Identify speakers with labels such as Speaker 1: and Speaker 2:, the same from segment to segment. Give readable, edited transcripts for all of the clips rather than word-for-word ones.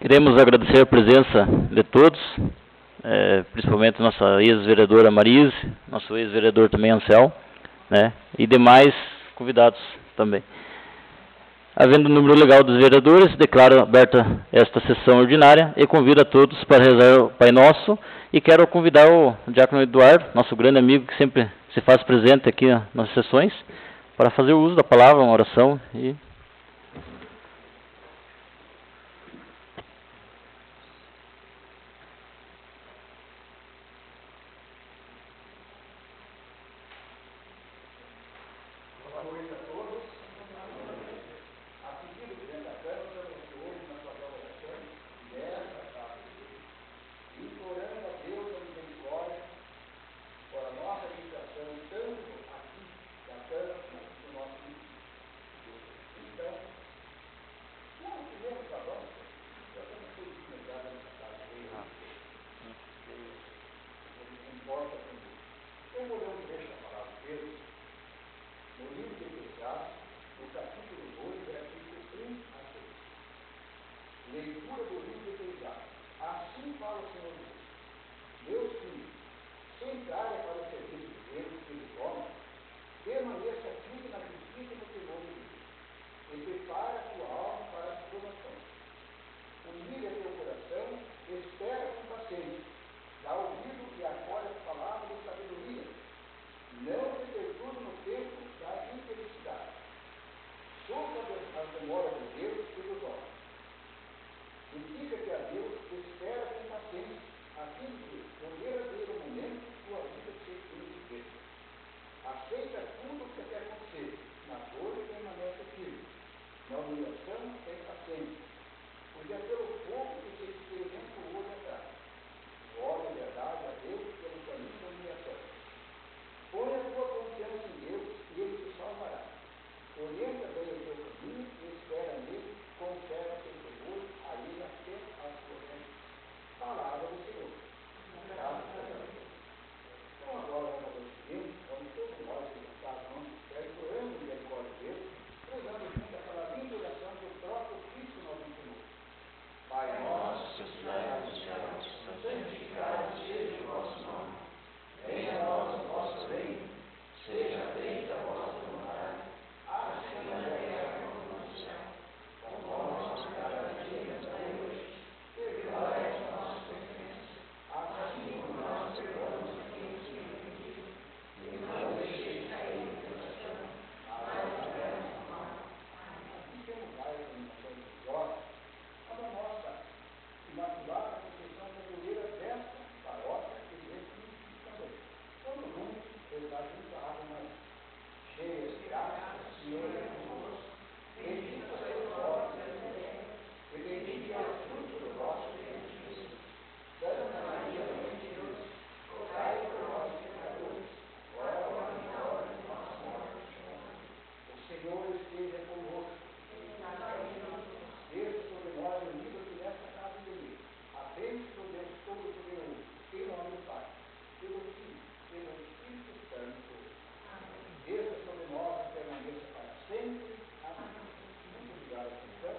Speaker 1: Queremos agradecer a presença de todos, principalmente nossa ex-vereadora Marise, nosso ex-vereador também Ansel, né, e demais convidados também. Havendo o número legal dos vereadores, declaro aberta esta sessão ordinária e convido a todos para rezar o Pai Nosso. E quero convidar o Diácono Eduardo, nosso grande amigo que sempre se faz presente aqui nas sessões, para fazer o uso da palavra, uma oração e...
Speaker 2: Leitura do livro de Eclesiastes. Assim fala o Senhor Deus. Meus filhos, sem entrarem para o serviço de Deus que eles tomam, permaneça firme na justiça do temor de Deus, e prepara a tua alma para as provações. Humilha teu coração, espera com paciência, dá ouvido e acolhe as palavras de sabedoria. Não se perturbe no tempo da infelicidade. Sofra as demoras de Deus e dos homens. Dedica-te a Deus, espera com paciência, a fim de, no verdadeiro momento, tua vida se enriqueça. Aceita tudo o que te acontecer, na dor permanece firme, na humilhação tem paciência, pois é pelo fogo que se experimenta o olho atrás. Ora a verdade a Deus pelo caminho da humilhação. Põe a tua confiança em Deus e Ele te salvará. Orienta bem o teu caminho e espera nele, conserva teu temor, a ele até a sua vida. Palavra do Senhor. Graças a Deus. Então agora nós seguimos, vamos todos nós levantar as mãos do céu, orando a misericórdia de Deus, rezando junto aquela linda oração que o próprio Cristo nos ensinou. Pai nosso, que estás nos céus, santificado seja o vosso nome. Venha a nós o vosso reino, seja feita a vossa vontade, assim na terra como no céu. O nosso cada dia nos dai hoje, perdoai as nossas ofensas, assim como nós perdoamos a quem nos tem ofendido, e não deixeis cair em tentação, mas livrai-nos do mal. Assim temos mais a animação de Jó, a nossa imaculada conceição brasileira desta paróquia e deste também. Todo mundo está junto à água mais cheia de graça, o Senhor é convosco. Bendita sois vós entre as mulheres, e bendito é o fruto do vosso ventre, Jesus. Santa Maria, Mãe de Deus, rogai por nós, pecadores, agora e na hora de nossa morte. O Senhor esteja convosco. Desça sobre nós o livro que nesta casa de Deus. A bênção do Deus Todo-Poderoso, em nome do Pai, pelo Filho, pelo Espírito Santo. Desça sobre nós e permaneça para sempre. Amém. Muito obrigado, então.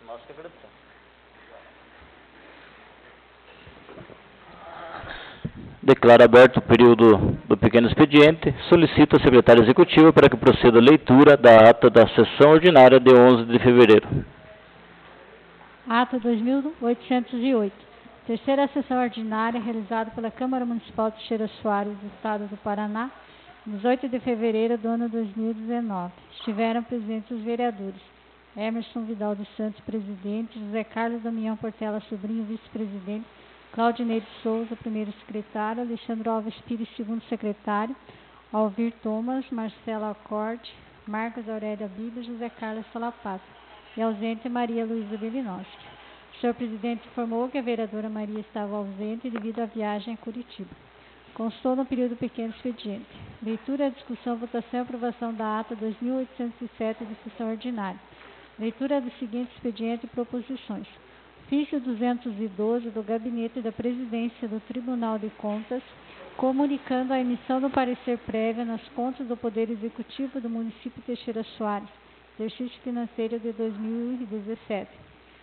Speaker 1: Nós que agradecemos. Declaro aberto o período do pequeno expediente. Solicito a secretária executiva para que proceda a leitura da ata da sessão ordinária de 11 de fevereiro.
Speaker 3: Ata 2808. Terceira sessão ordinária realizada pela Câmara Municipal de Teixeira Soares, do Estado do Paraná, 18 de fevereiro do ano 2019. Estiveram presentes os vereadores Emerson Vidal dos Santos, presidente, José Carlos Damião Portela Sobrinho, vice-presidente, Claudinei de Souza, primeiro secretário, Alexandre Alves Pires, segundo secretário, Alvir Thomas, Marcela Acorde, Marcos Aurélia Bíblia, José Carlos Salapato, e ausente Maria Luísa Belinovski. O senhor presidente informou que a vereadora Maria estava ausente devido à viagem a Curitiba. Constou no período pequeno expediente. Leitura, discussão, votação e aprovação da ata 2807 de sessão ordinária. Leitura do seguinte expediente e proposições. Ofício 212 do Gabinete da Presidência do Tribunal de Contas comunicando a emissão do parecer prévio nas contas do Poder Executivo do município Teixeira Soares, exercício financeiro de 2017.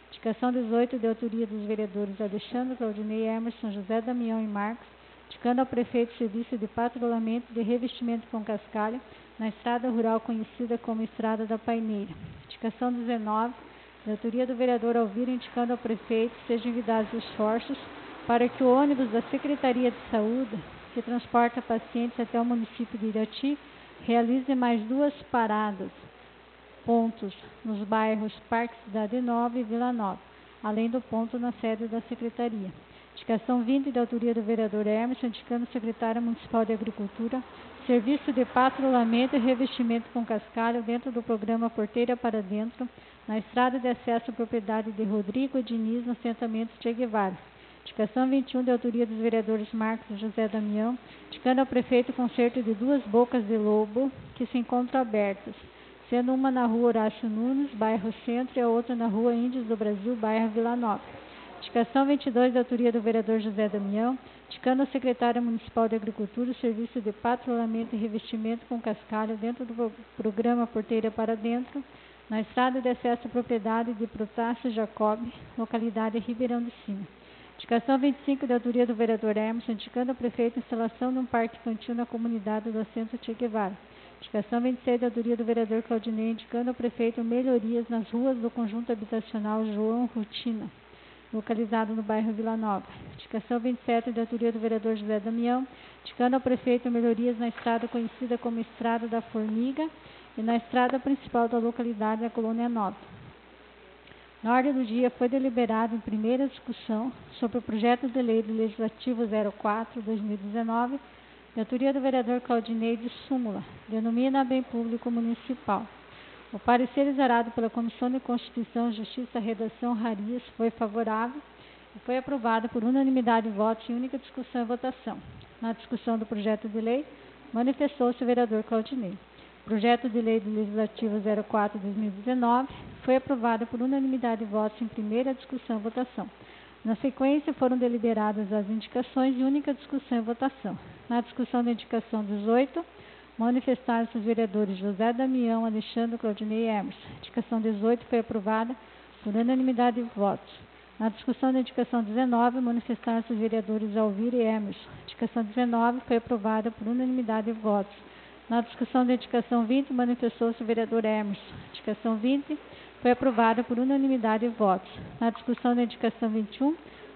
Speaker 3: Indicação 18, de autoria dos vereadores Alexandre, Claudinei, Emerson, José Damião e Marcos, indicando ao prefeito o serviço de patrulhamento de revestimento com cascalho na estrada rural conhecida como Estrada da Paineira. Indicação 19, de autoria do vereador Alvira, indicando ao prefeito sejam enviados esforços para que o ônibus da Secretaria de Saúde, que transporta pacientes até o município de Irati, realize mais 2 paradas, pontos, nos bairros Parque Cidade Nova e Vila Nova, além do ponto na sede da Secretaria. Indicação 20, de autoria do vereador Emerson, indicando o secretário municipal de Agricultura, serviço de patrulhamento e revestimento com cascalho dentro do programa Porteira para Dentro, na estrada de acesso à propriedade de Rodrigo e Diniz, no assentamento Che Guevara. Indicação 21, de autoria dos vereadores Marcos e José Damião, indicando ao prefeito o conserto de 2 bocas de lobo que se encontram abertas, sendo uma na rua Horácio Nunes, bairro Centro, e a outra na rua Índios do Brasil, bairro Vila Nova. Indicação 22, de autoria do vereador José Damião, indicando ao secretário municipal de Agricultura o serviço de patrulhamento e revestimento com cascalho dentro do programa Porteira para Dentro, na estrada de acesso à propriedade de Protássio Jacob, localidade Ribeirão de Cima. Indicação 25, de autoria do vereador Emerson, indicando ao prefeito a instalação de um parque infantil na comunidade do Assento Che Guevara. Indicação 26, de autoria do vereador Claudinei, indicando ao prefeito melhorias nas ruas do conjunto habitacional João Rutina, localizado no bairro Vila Nova. Indicação 27, de autoria do vereador José Damião, indicando ao prefeito melhorias na estrada conhecida como Estrada da Formiga e na estrada principal da localidade da Colônia Nova. Na ordem do dia foi deliberado em primeira discussão sobre o projeto de lei do Legislativo 04/2019, de autoria do vereador Claudinei de súmula, denomina bem público municipal. O parecer exarado pela Comissão de Constituição, Justiça, Redação, Rarias foi favorável e foi aprovado por unanimidade de votos em única discussão e votação. Na discussão do projeto de lei, manifestou-se o vereador Claudinei. O projeto de lei do Legislativo 04/2019 foi aprovado por unanimidade de votos em primeira discussão e votação. Na sequência, foram deliberadas as indicações em única discussão e votação. Na discussão da indicação 18, manifestaram-se os vereadores José Damião, Alexandre, Claudinei e Emerson. A indicação 18 foi aprovada por unanimidade de votos. Na discussão da indicação 19, manifestaram-se os vereadores Alvira e Emerson. A indicação 19 foi aprovada por unanimidade de votos. Na discussão da indicação 20, manifestou-se o vereador Emerson. A indicação 20 foi aprovada por unanimidade de votos. Na discussão da indicação 21,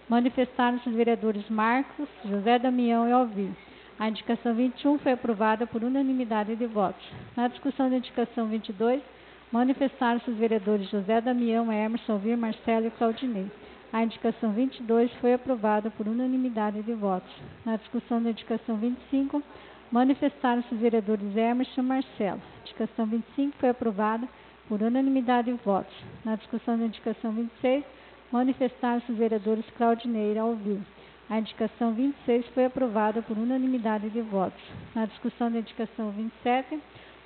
Speaker 3: manifestaram-se os vereadores Marcos, José Damião e Alvir. A indicação 21 foi aprovada por unanimidade de votos. Na discussão da indicação 22, manifestaram-se os vereadores José Damião, Emerson, Alvir, Marcelo e Claudinei. A indicação 22 foi aprovada por unanimidade de votos. Na discussão da indicação 25, manifestaram-se os vereadores Emerson e Marcelo. A indicação 25 foi aprovada por unanimidade de votos. Na discussão da indicação 26, manifestaram-se os vereadores Claudinei e Alvir. A indicação 26 foi aprovada por unanimidade de votos. Na discussão da indicação 27,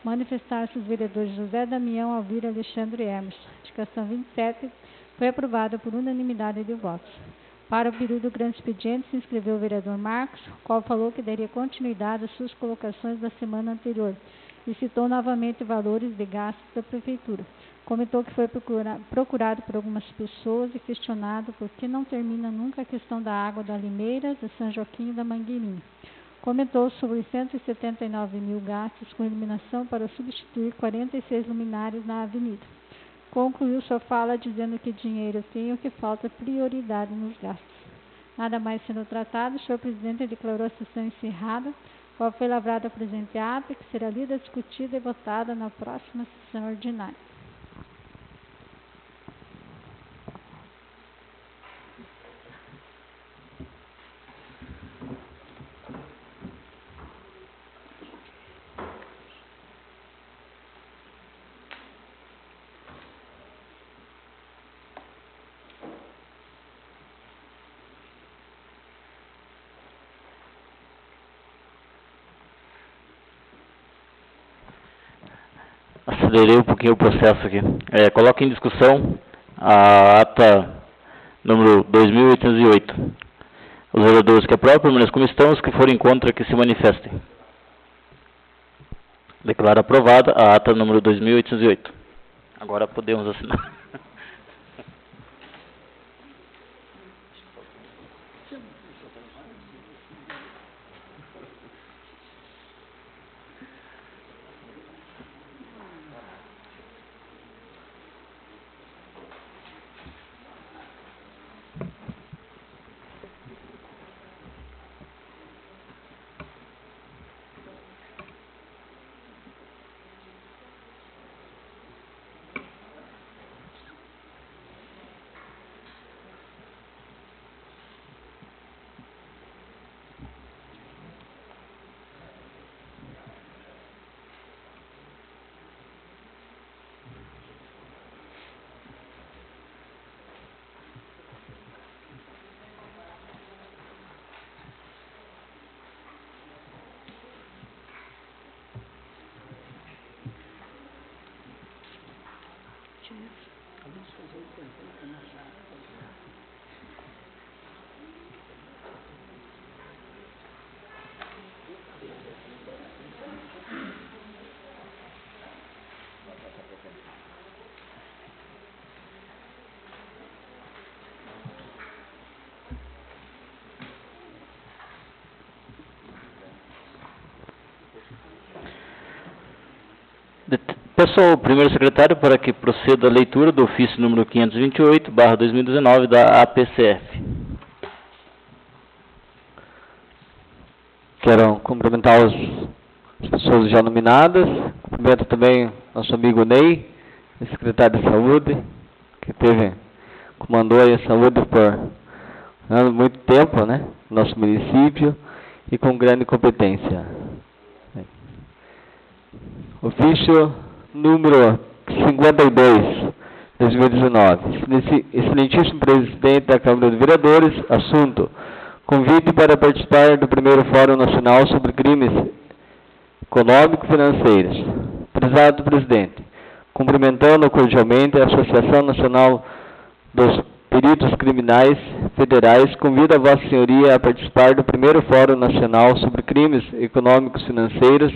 Speaker 3: manifestaram-se os vereadores José Damião, Alvir, Alexandre e Emerson. A indicação 27 foi aprovada por unanimidade de votos. Para o período do grande expediente, se inscreveu o vereador Marcos, o qual falou que daria continuidade às suas colocações da semana anterior e citou novamente valores de gastos da Prefeitura. Comentou que foi procurado por algumas pessoas e questionado por que não termina nunca a questão da água da Limeira, de São Joaquim e da Mangueirinha. Comentou sobre 179 mil gastos com iluminação para substituir 46 luminárias na avenida. Concluiu sua fala dizendo que dinheiro tem e o que falta prioridade nos gastos. Nada mais sendo tratado, o senhor presidente declarou a sessão encerrada, qual foi lavrada a presente ata, que será lida, discutida e votada na próxima sessão ordinária.
Speaker 1: Acelerei um pouquinho o processo aqui. Coloco em discussão a ata número 2808. Os vereadores que aprovam permaneçam como estão, os que forem contra que se manifestem. Declaro aprovada a ata número 2808. Agora podemos assinar. Peço ao primeiro secretário para que proceda a leitura do ofício número 528/2019 da APCF.
Speaker 4: Quero cumprimentar as pessoas já nominadas. Cumprimento também nosso amigo Ney, secretário de Saúde, que comandou aí a saúde por muito tempo, né, no nosso município, e com grande competência. Ofício número 52, 2019. Excelentíssimo presidente da Câmara de Vereadores, assunto: convite para participar do primeiro Fórum Nacional sobre Crimes Econômico-Financeiros. Prezado presidente, cumprimentando cordialmente a Associação Nacional dos Peritos Criminais Federais, convido a Vossa Senhoria a participar do primeiro Fórum Nacional sobre Crimes Econômicos-Financeiros,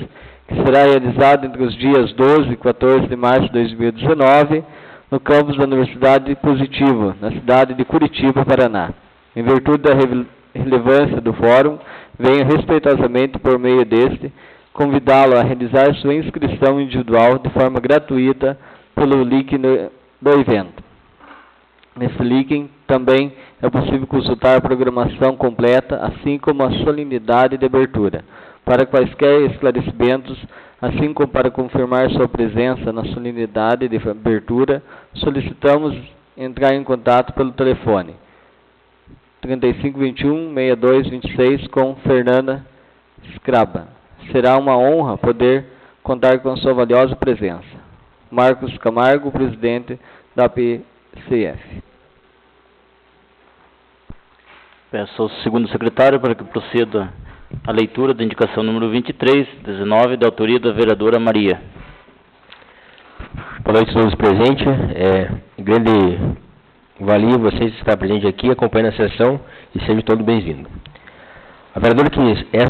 Speaker 4: que será realizado entre os dias 12 e 14 de março de 2019, no campus da Universidade Positivo, na cidade de Curitiba, Paraná. Em virtude da relevância do fórum, venho respeitosamente, por meio deste, convidá-lo a realizar sua inscrição individual de forma gratuita pelo link do evento. Nesse link também é possível consultar a programação completa, assim como a solenidade de abertura. Para quaisquer esclarecimentos, assim como para confirmar sua presença na solenidade de abertura, solicitamos entrar em contato pelo telefone 3521-6226 com Fernanda Scraba. Será uma honra poder contar com sua valiosa presença. Marcos Camargo, presidente da PCF.
Speaker 1: Peço ao segundo secretário para que proceda a leitura da indicação número 2319, da autoria da vereadora Maria.
Speaker 5: Boa noite a todos presentes. Grande valia vocês estar presentes aqui, acompanhando a sessão, e sejam todos bem-vindos. A vereadora que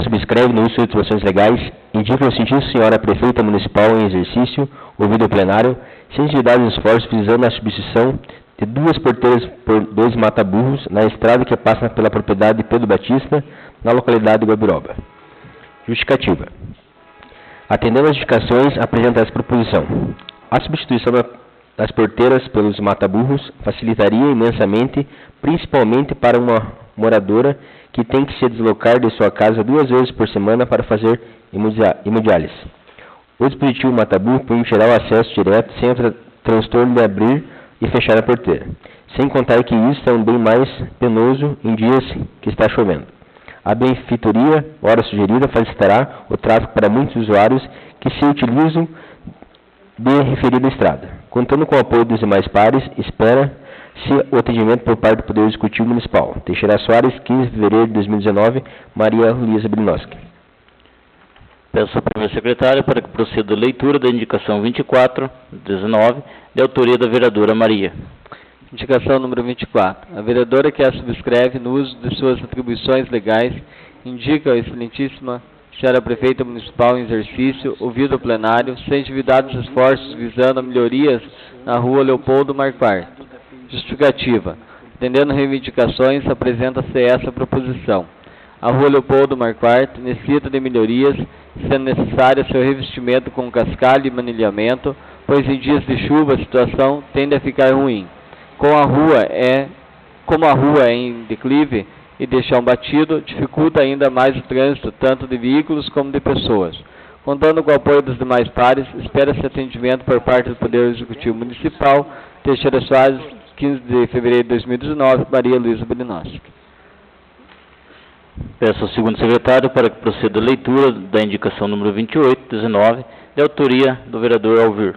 Speaker 5: subscreve no uso de situações legais indica o sentido senhora prefeita municipal em exercício, ouvido ao plenário, sensibilidade e esforços visando a substituição de 2 porteiras por 2 mata-burros na estrada que passa pela propriedade de Pedro Batista, na localidade de Guabiroba. Justificativa. Atendendo às justificações, apresenta essa proposição. A substituição das porteiras pelos mata-burros facilitaria imensamente, principalmente para uma moradora que tem que se deslocar de sua casa 2 vezes por semana para fazer hemodiálise. O dispositivo mata-burro permitirá o acesso direto sem o transtorno de abrir e fechar a porteira. Sem contar que isso é um bem mais penoso em dias que está chovendo. A benfeitoria, hora sugerida, facilitará o tráfego para muitos usuários que se utilizam de referida estrada. Contando com o apoio dos demais pares, espera-se o atendimento por parte do Poder Executivo Municipal. Teixeira Soares, 15 de fevereiro de 2019, Maria Luísa Brinoski.
Speaker 1: Peço ao primeiro secretário para que proceda a leitura da indicação 2419, de autoria da vereadora Maria.
Speaker 4: Indicação número 24. A vereadora que a subscreve no uso de suas atribuições legais indica a excelentíssima senhora prefeita municipal em exercício, ouvido o plenário, sem endividados esforços visando a melhorias na rua Leopoldo Marquardt. Justificativa. Atendendo reivindicações, apresenta-se essa proposição. A rua Leopoldo Marquardt necessita de melhorias, sendo necessário seu revestimento com cascalho e manilhamento, pois em dias de chuva a situação tende a ficar ruim. Como a rua é em declive e de chão batido, dificulta ainda mais o trânsito, tanto de veículos como de pessoas. Contando com o apoio dos demais pares, espera-se atendimento por parte do Poder Executivo Municipal, Teixeira Soares, 15 de fevereiro de 2019, Maria Luísa Belinowski.
Speaker 1: Peço ao segundo secretário para que proceda a leitura da indicação número 2819, de autoria do vereador Alvir.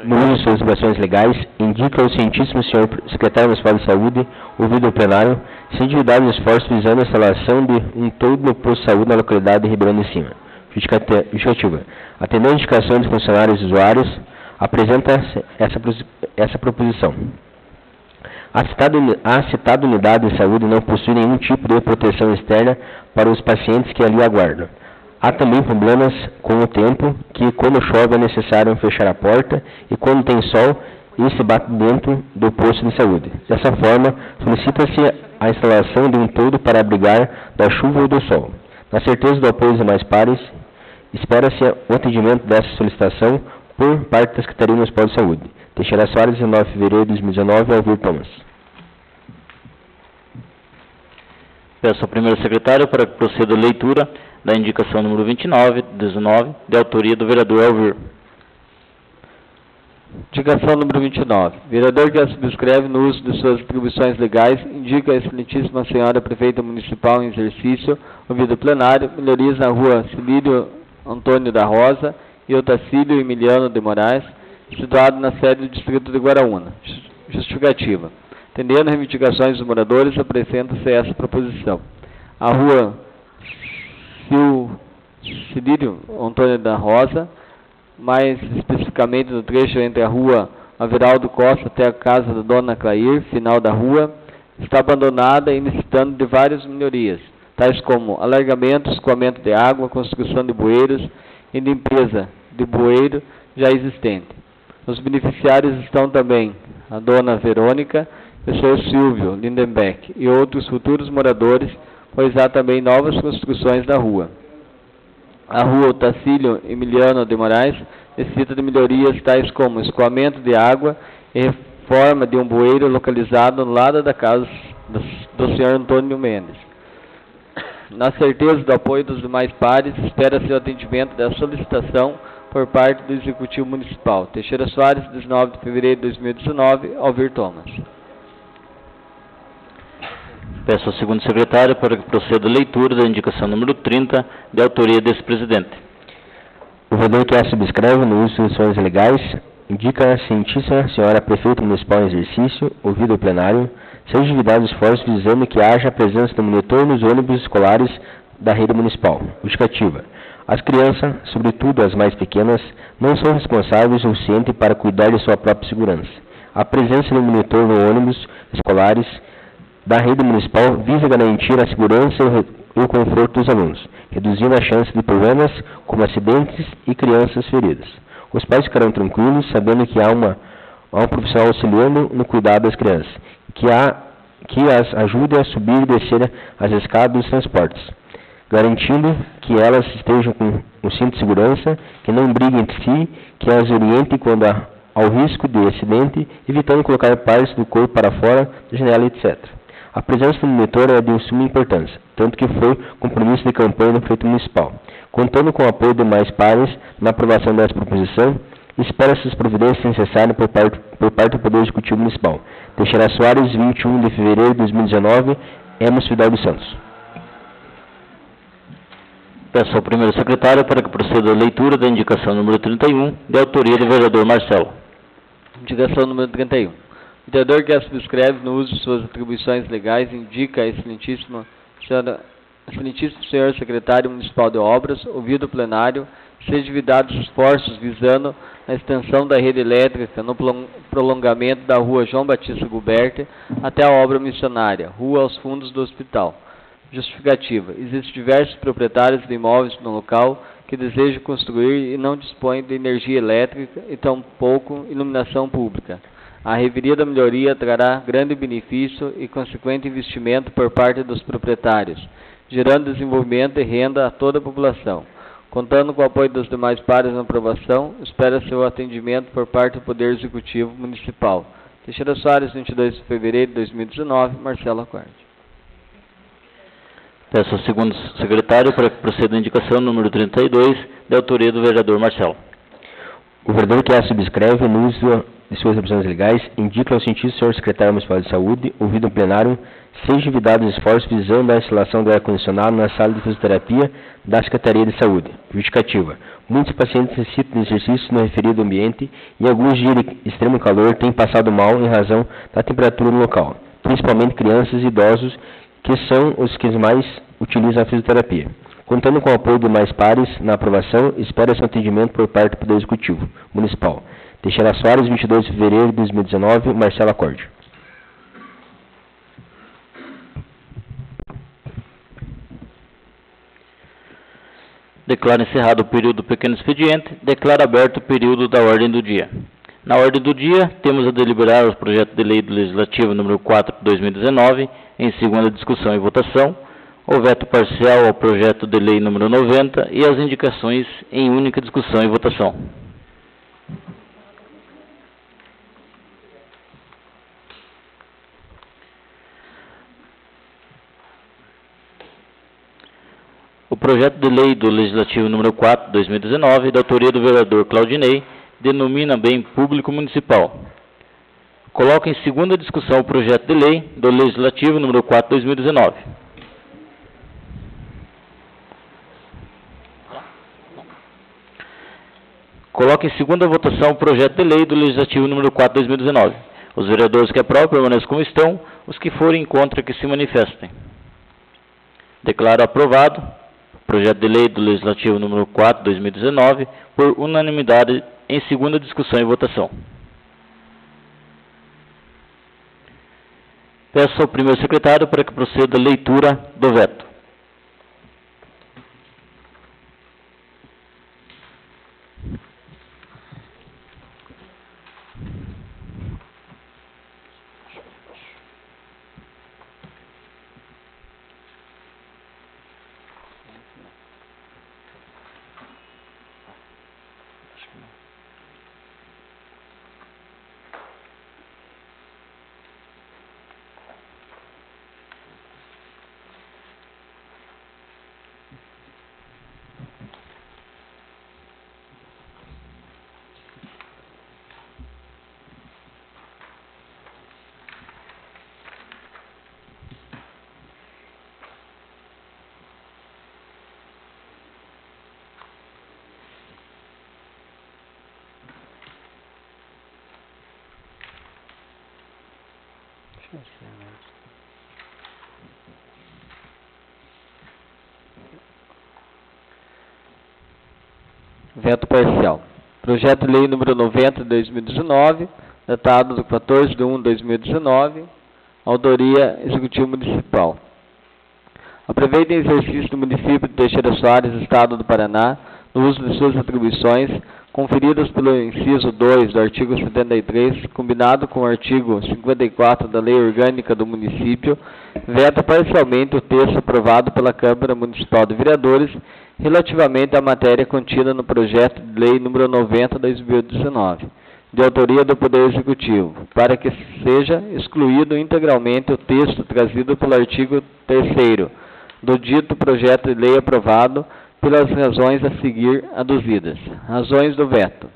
Speaker 5: No uso de suas atribuições legais, indica ao cientíssimo senhor secretário municipal de saúde, ouvido o plenário, sem endividados esforços visando a instalação de um toldo no posto de saúde na localidade de Ribeirão de Cima. Justificativa. Atendendo a indicações de funcionários e usuários, apresenta-se essa proposição. A citada unidade de saúde não possui nenhum tipo de proteção externa para os pacientes que ali aguardam. Há também problemas com o tempo, que quando chove é necessário fechar a porta e quando tem sol, isso bate dentro do posto de saúde. Dessa forma, solicita-se a instalação de um toldo para abrigar da chuva ou do sol. Na certeza do apoio dos demais pares, espera-se o atendimento dessa solicitação por parte da Secretaria Municipal de Saúde. Teixeira Soares, 19 de fevereiro de 2019, Alvir Thomas.
Speaker 1: Peço ao primeiro secretário para que proceda a leitura da indicação número 2919, de autoria do vereador Alvir.
Speaker 4: Indicação número 29. Vereador que a subscreve no uso de suas atribuições legais, indica a excelentíssima senhora prefeita municipal em exercício, ouvido plenário, melhorias na rua Cilírio Antônio da Rosa e Otacílio Emiliano de Moraes, situado na sede do distrito de Guaraúna. Justificativa. Atendendo reivindicações dos moradores, apresenta-se essa proposição. A rua Cilírio Antônio da Rosa, mais especificamente no trecho entre a rua Averaldo Costa até a casa da dona Clair, final da rua, está abandonada e necessitando de várias melhorias, tais como alargamento, escoamento de água, construção de bueiros e limpeza de bueiro já existente. Os beneficiários estão também a dona Verônica e o senhor Silvio Lindenbeck e outros futuros moradores, pois há também novas construções da rua. A rua Otacílio Emiliano de Moraes necessita de melhorias tais como escoamento de água e reforma de um bueiro localizado no lado da casa do senhor Antônio Mendes. Na certeza do apoio dos demais pares, espera-se o atendimento da solicitação por parte do Executivo Municipal. Teixeira Soares, 19 de fevereiro de 2019, Alvir Thomas.
Speaker 1: Peço ao segundo secretário para que proceda a leitura da indicação número 30, de autoria desse presidente.
Speaker 5: O vereador que a subscreve no uso de ações legais indica a cientíssima senhora prefeita municipal em exercício, ouvido o plenário, seja endividados esforços visando que haja a presença do monitor nos ônibus escolares da rede municipal. Justificativa. As crianças, sobretudo as mais pequenas, não são responsáveis o suficiente para cuidar de sua própria segurança. A presença do monitor no ônibus escolares da rede municipal visa garantir a segurança e o conforto dos alunos, reduzindo a chance de problemas como acidentes e crianças feridas. Os pais ficarão tranquilos sabendo que há um profissional auxiliando no cuidado das crianças, que as ajude a subir e descer as escadas dos transportes, garantindo que elas estejam com um cinto de segurança, que não briguem entre si, que as oriente quando há ao risco de acidente, evitando colocar partes do corpo para fora da janela, etc. A presença do monitor é de suma importância, tanto que foi compromisso de campanha do prefeito municipal. Contando com o apoio de mais pares na aprovação dessa proposição, espera-se as providências necessárias por parte do Poder Executivo Municipal. Teixeira Soares, 21 de fevereiro de 2019, Emos Fidel dos Santos.
Speaker 1: Peço ao primeiro secretário para que proceda a leitura da indicação número 31, de autoria do vereador Marcelo.
Speaker 4: Indicação número 31. O vereador que a subscreve no uso de suas atribuições legais indica a excelentíssimo senhor secretário municipal de obras, ouvido o plenário, sejam dados esforços visando a extensão da rede elétrica no prolongamento da rua João Batista Gubert até a obra missionária, rua aos fundos do hospital. Justificativa. Existem diversos proprietários de imóveis no local que desejam construir e não dispõem de energia elétrica e tampouco iluminação pública. A reveria da melhoria trará grande benefício e consequente investimento por parte dos proprietários, gerando desenvolvimento e renda a toda a população. Contando com o apoio dos demais pares na aprovação, espera-se o atendimento por parte do Poder Executivo Municipal. Teixeira Soares, 22 de fevereiro de 2019, Marcelo Acorde.
Speaker 1: Peço ao segundo secretário para que proceda a indicação número 32, de autoria do vereador Marcelo.
Speaker 5: O vereador que a subscreve, no uso de suas opções legais, indica ao cientista o senhor secretário municipal de saúde, ouvido no plenário, sejam envidados esforços visando a instalação do ar-condicionado na sala de fisioterapia da Secretaria de Saúde. Justificativa. Muitos pacientes necessitam de exercícios no referido ambiente e alguns dias de extremo calor têm passado mal em razão da temperatura no local, principalmente crianças e idosos, que são os que mais utilizam a fisioterapia. Contando com o apoio de mais pares na aprovação, espera-se um atendimento por parte do Poder Executivo Municipal. Teixeira Soares, 22 de fevereiro de 2019, Marcelo Acorde.
Speaker 1: Declaro encerrado o período do pequeno expediente. Declaro aberto o período da ordem do dia. Na ordem do dia, temos a deliberar o projeto de lei do Legislativo número 4 de 2019, em segunda discussão e votação, o veto parcial ao projeto de lei número 90 e as indicações em única discussão e votação. O projeto de lei do Legislativo número 4 de 2019, da autoria do vereador Claudinei, denomina bem público municipal. Coloco em segunda discussão o projeto de lei do Legislativo número 4 de 2019. Coloco em segunda votação o projeto de lei do Legislativo número 4 de 2019. Os vereadores que aprovam permaneçam como estão, os que forem contra que se manifestem. Declaro aprovado o projeto de lei do Legislativo número 4 de 2019 por unanimidade em segunda discussão e votação. Peço ao primeiro secretário para que proceda a leitura do veto.
Speaker 4: Veto parcial. Projeto de lei número 90 de 2019, datado do 14 de 1 de 2019, autoria Executivo Municipal. A prevista em exercício do município de Teixeira Soares, Estado do Paraná, no uso de suas atribuições, conferidas pelo inciso 2 do artigo 73, combinado com o artigo 54 da Lei Orgânica do Município, veta parcialmente o texto aprovado pela Câmara Municipal de Vereadores relativamente à matéria contida no projeto de lei número 90 de 2019, de autoria do Poder Executivo, para que seja excluído integralmente o texto trazido pelo artigo 3º do dito projeto de lei aprovado, pelas razões a seguir aduzidas. Razões do veto.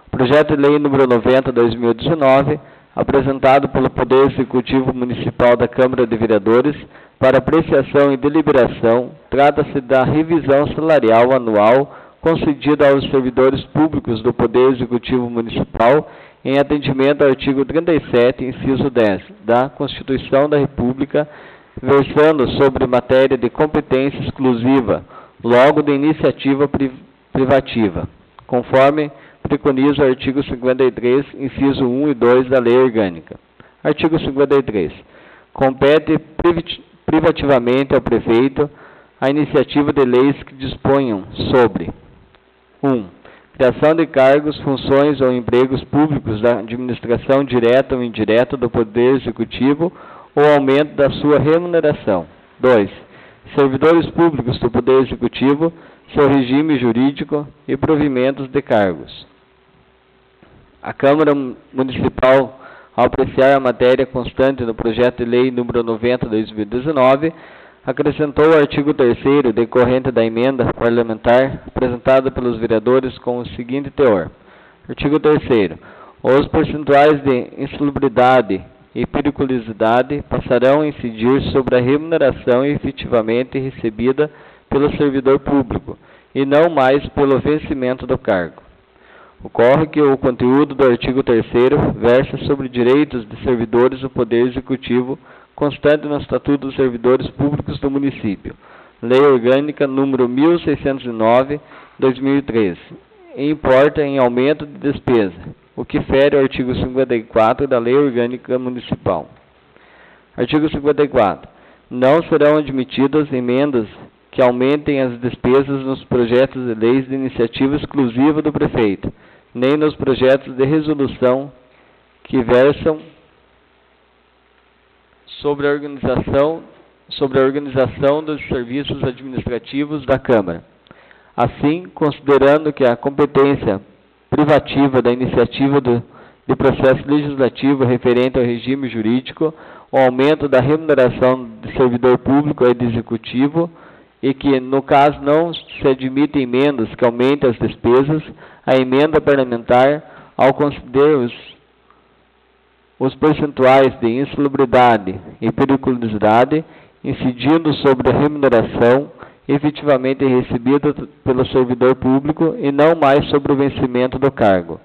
Speaker 4: O projeto de lei número 90 de 2019, apresentado pelo Poder Executivo Municipal da Câmara de Vereadores para apreciação e deliberação, trata-se da revisão salarial anual concedida aos servidores públicos do Poder Executivo Municipal em atendimento ao artigo 37, inciso 10, da Constituição da República, versando sobre matéria de competência exclusiva, logo de iniciativa privativa, conforme preconiza o artigo 53, inciso 1 e 2 da Lei Orgânica. Artigo 53. Compete privativamente ao prefeito a iniciativa de leis que disponham sobre 1. Criação de cargos, funções ou empregos públicos da administração direta ou indireta do Poder Executivo ou aumento da sua remuneração. 2. Servidores públicos do Poder Executivo, seu regime jurídico e provimentos de cargos. A Câmara Municipal, ao apreciar a matéria constante no projeto de lei número 90/2019, acrescentou o artigo 3º decorrente da emenda parlamentar apresentada pelos vereadores com o seguinte teor. Artigo 3º. Os percentuais de insalubridade e periculosidade passarão a incidir sobre a remuneração efetivamente recebida pelo servidor público, e não mais pelo vencimento do cargo. Ocorre que o conteúdo do artigo 3º versa sobre direitos de servidores do Poder Executivo, constante no Estatuto dos Servidores Públicos do Município, Lei Orgânica número 1609/2013, e importa em aumento de despesa, o que fere o artigo 54 da Lei Orgânica Municipal. Artigo 54. Não serão admitidas emendas que aumentem as despesas nos projetos de leis de iniciativa exclusiva do prefeito, nem nos projetos de resolução que versam sobre a organização dos serviços administrativos da Câmara. Assim, considerando que a competência privativa da iniciativa de processo legislativo referente ao regime jurídico, o aumento da remuneração de servidor público e de executivo, e que, no caso, não se admitem emendas que aumentem as despesas, a emenda parlamentar, ao considerar os percentuais de insalubridade e periculosidade, incidindo sobre a remuneração efetivamente recebida pelo servidor público e não mais sobre o vencimento do cargo,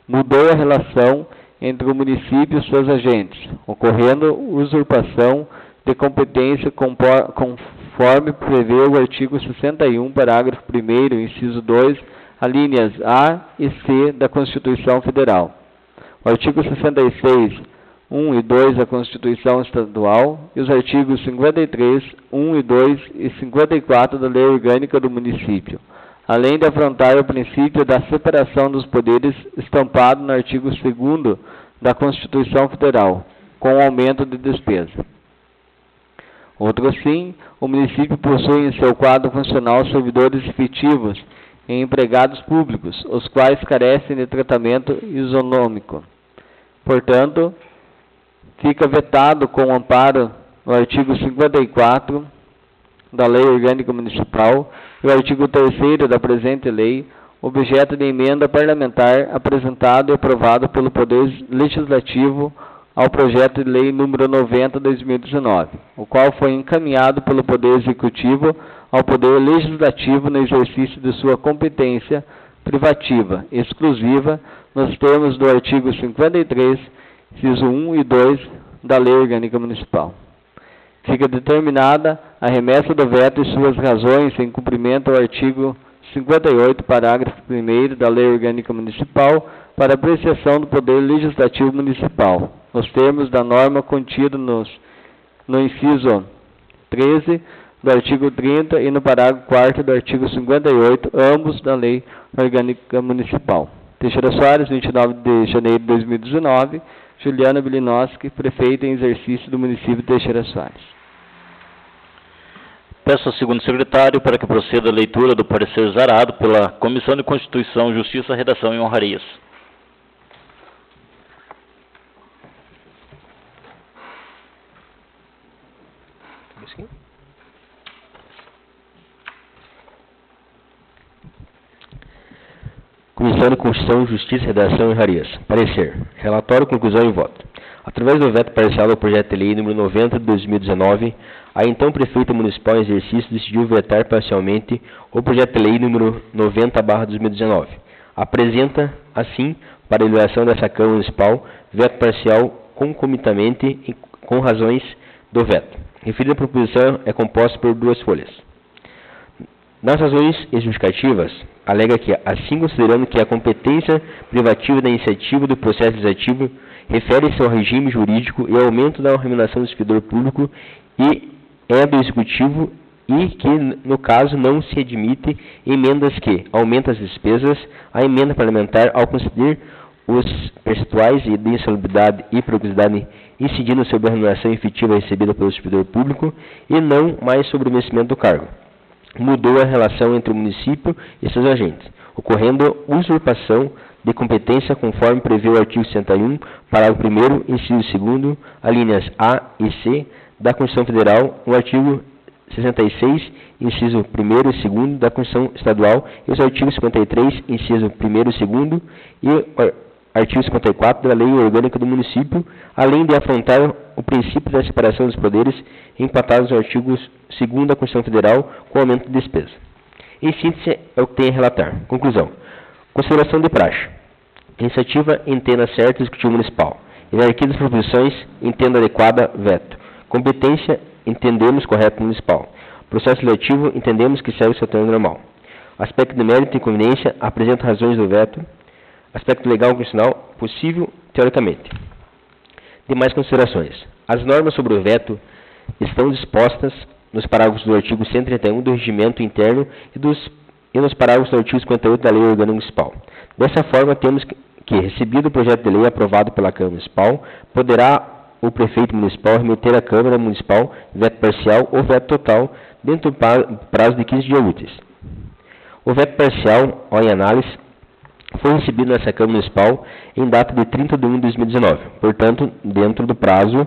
Speaker 4: mudou a relação entre o município e seus agentes, ocorrendo usurpação de competência conforme prevê o artigo 61, parágrafo 1º, inciso 2, alíneas A e C da Constituição Federal. O artigo 66, 1 e 2 da Constituição Estadual e os artigos 53, 1 e 2 e 54 da Lei Orgânica do Município, além de afrontar o princípio da separação dos poderes estampado no artigo 2º da Constituição Federal, com o aumento de despesa. Outro assim, o município possui em seu quadro funcional servidores efetivos e empregados públicos, os quais carecem de tratamento isonômico. Portanto, fica vetado com amparo no artigo 54 da Lei Orgânica Municipal e o artigo 3º da presente lei, objeto de emenda parlamentar apresentado e aprovado pelo Poder Legislativo ao projeto de lei número 90/2019, o qual foi encaminhado pelo Poder Executivo ao Poder Legislativo no exercício de sua competência privativa, exclusiva, nos termos do artigo 53, inciso 1 e 2 da Lei Orgânica Municipal. Fica determinada a remessa do veto e suas razões em cumprimento ao artigo 58, parágrafo 1º da Lei Orgânica Municipal, para apreciação do Poder Legislativo Municipal, nos termos da norma contida no inciso 13 do artigo 30 e no parágrafo 4º do artigo 58, ambos da Lei Orgânica Municipal. Teixeira Soares, 29 de janeiro de 2019, Juliana Bilinoski, prefeita em exercício do município de Teixeira Soares.
Speaker 1: Peço ao segundo secretário para que proceda a leitura do parecer zarado pela Comissão de Constituição, Justiça, Redação e Honrarias.
Speaker 5: Comissão de Constituição, Justiça, Redação e Honrarias. Parecer. Relatório, conclusão e voto. Através do veto parcial ao projeto de lei número 90/2019, a então prefeita municipal em exercício decidiu vetar parcialmente o projeto de lei número 90/2019. Apresenta, assim, para a deliberação dessa Câmara Municipal, veto parcial concomitamente com razões do veto. Referida proposição é composta por duas folhas. Nas razões justificativas, alega que, assim considerando que a competência privativa da iniciativa do processo legislativo refere-se ao regime jurídico e ao aumento da remuneração do servidor público e é do executivo e que, no caso, não se admite emendas que aumentam as despesas, a emenda parlamentar, ao considerar os percentuais de insalubridade e periculosidade incidindo sobre a remuneração efetiva recebida pelo servidor público e não mais sobre o vencimento do cargo, mudou a relação entre o município e seus agentes, ocorrendo usurpação de competência conforme prevê o artigo 61, parágrafo 1º, inciso 2º, alíneas A e C da Constituição Federal, o artigo 66, inciso 1º e 2º da Constituição Estadual e os artigos 53, inciso 1º e 2º e o artigo 54 da Lei Orgânica do Município, além de afrontar o princípio da separação dos poderes empatados nos artigos 2º da Constituição Federal com aumento de despesa. Em síntese, é o que tem a relatar. Conclusão. Consideração de praxe. Iniciativa, entenda certo, Executivo Municipal. Hierarquia das proposições, entenda adequada, veto. Competência, entendemos correto, municipal. Processo legislativo, entendemos que segue o seu termo normal. Aspecto de mérito e conveniência, apresenta razões do veto. Aspecto legal e constitucional, possível, teoricamente. Demais considerações. As normas sobre o veto estão dispostas nos parágrafos do artigo 131 do Regimento Interno e nos parágrafos do artigo 58 da Lei Orgânica Municipal. Dessa forma, temos que, recebido o projeto de lei aprovado pela Câmara Municipal, poderá o prefeito municipal remeter à Câmara Municipal veto parcial ou veto total dentro do prazo de 15 dias úteis. O veto parcial, ó, em análise, foi recebido nessa Câmara Municipal em data de 30 de 1 de 2019. Portanto, dentro do prazo,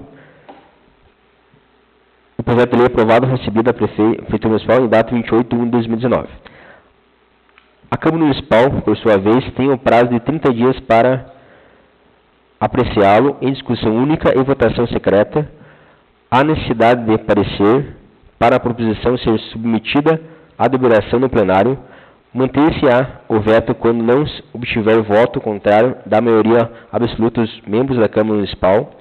Speaker 5: o projeto de lei aprovado foi recebido da Prefeitura Municipal em data de 28 de 1 de 2019. A Câmara Municipal, por sua vez, tem o prazo de 30 dias para apreciá-lo em discussão única e votação secreta. Há necessidade de parecer para a proposição ser submetida à deliberação no plenário. Manter-se-á o veto quando não obtiver voto contrário da maioria absoluta dos membros da Câmara Municipal,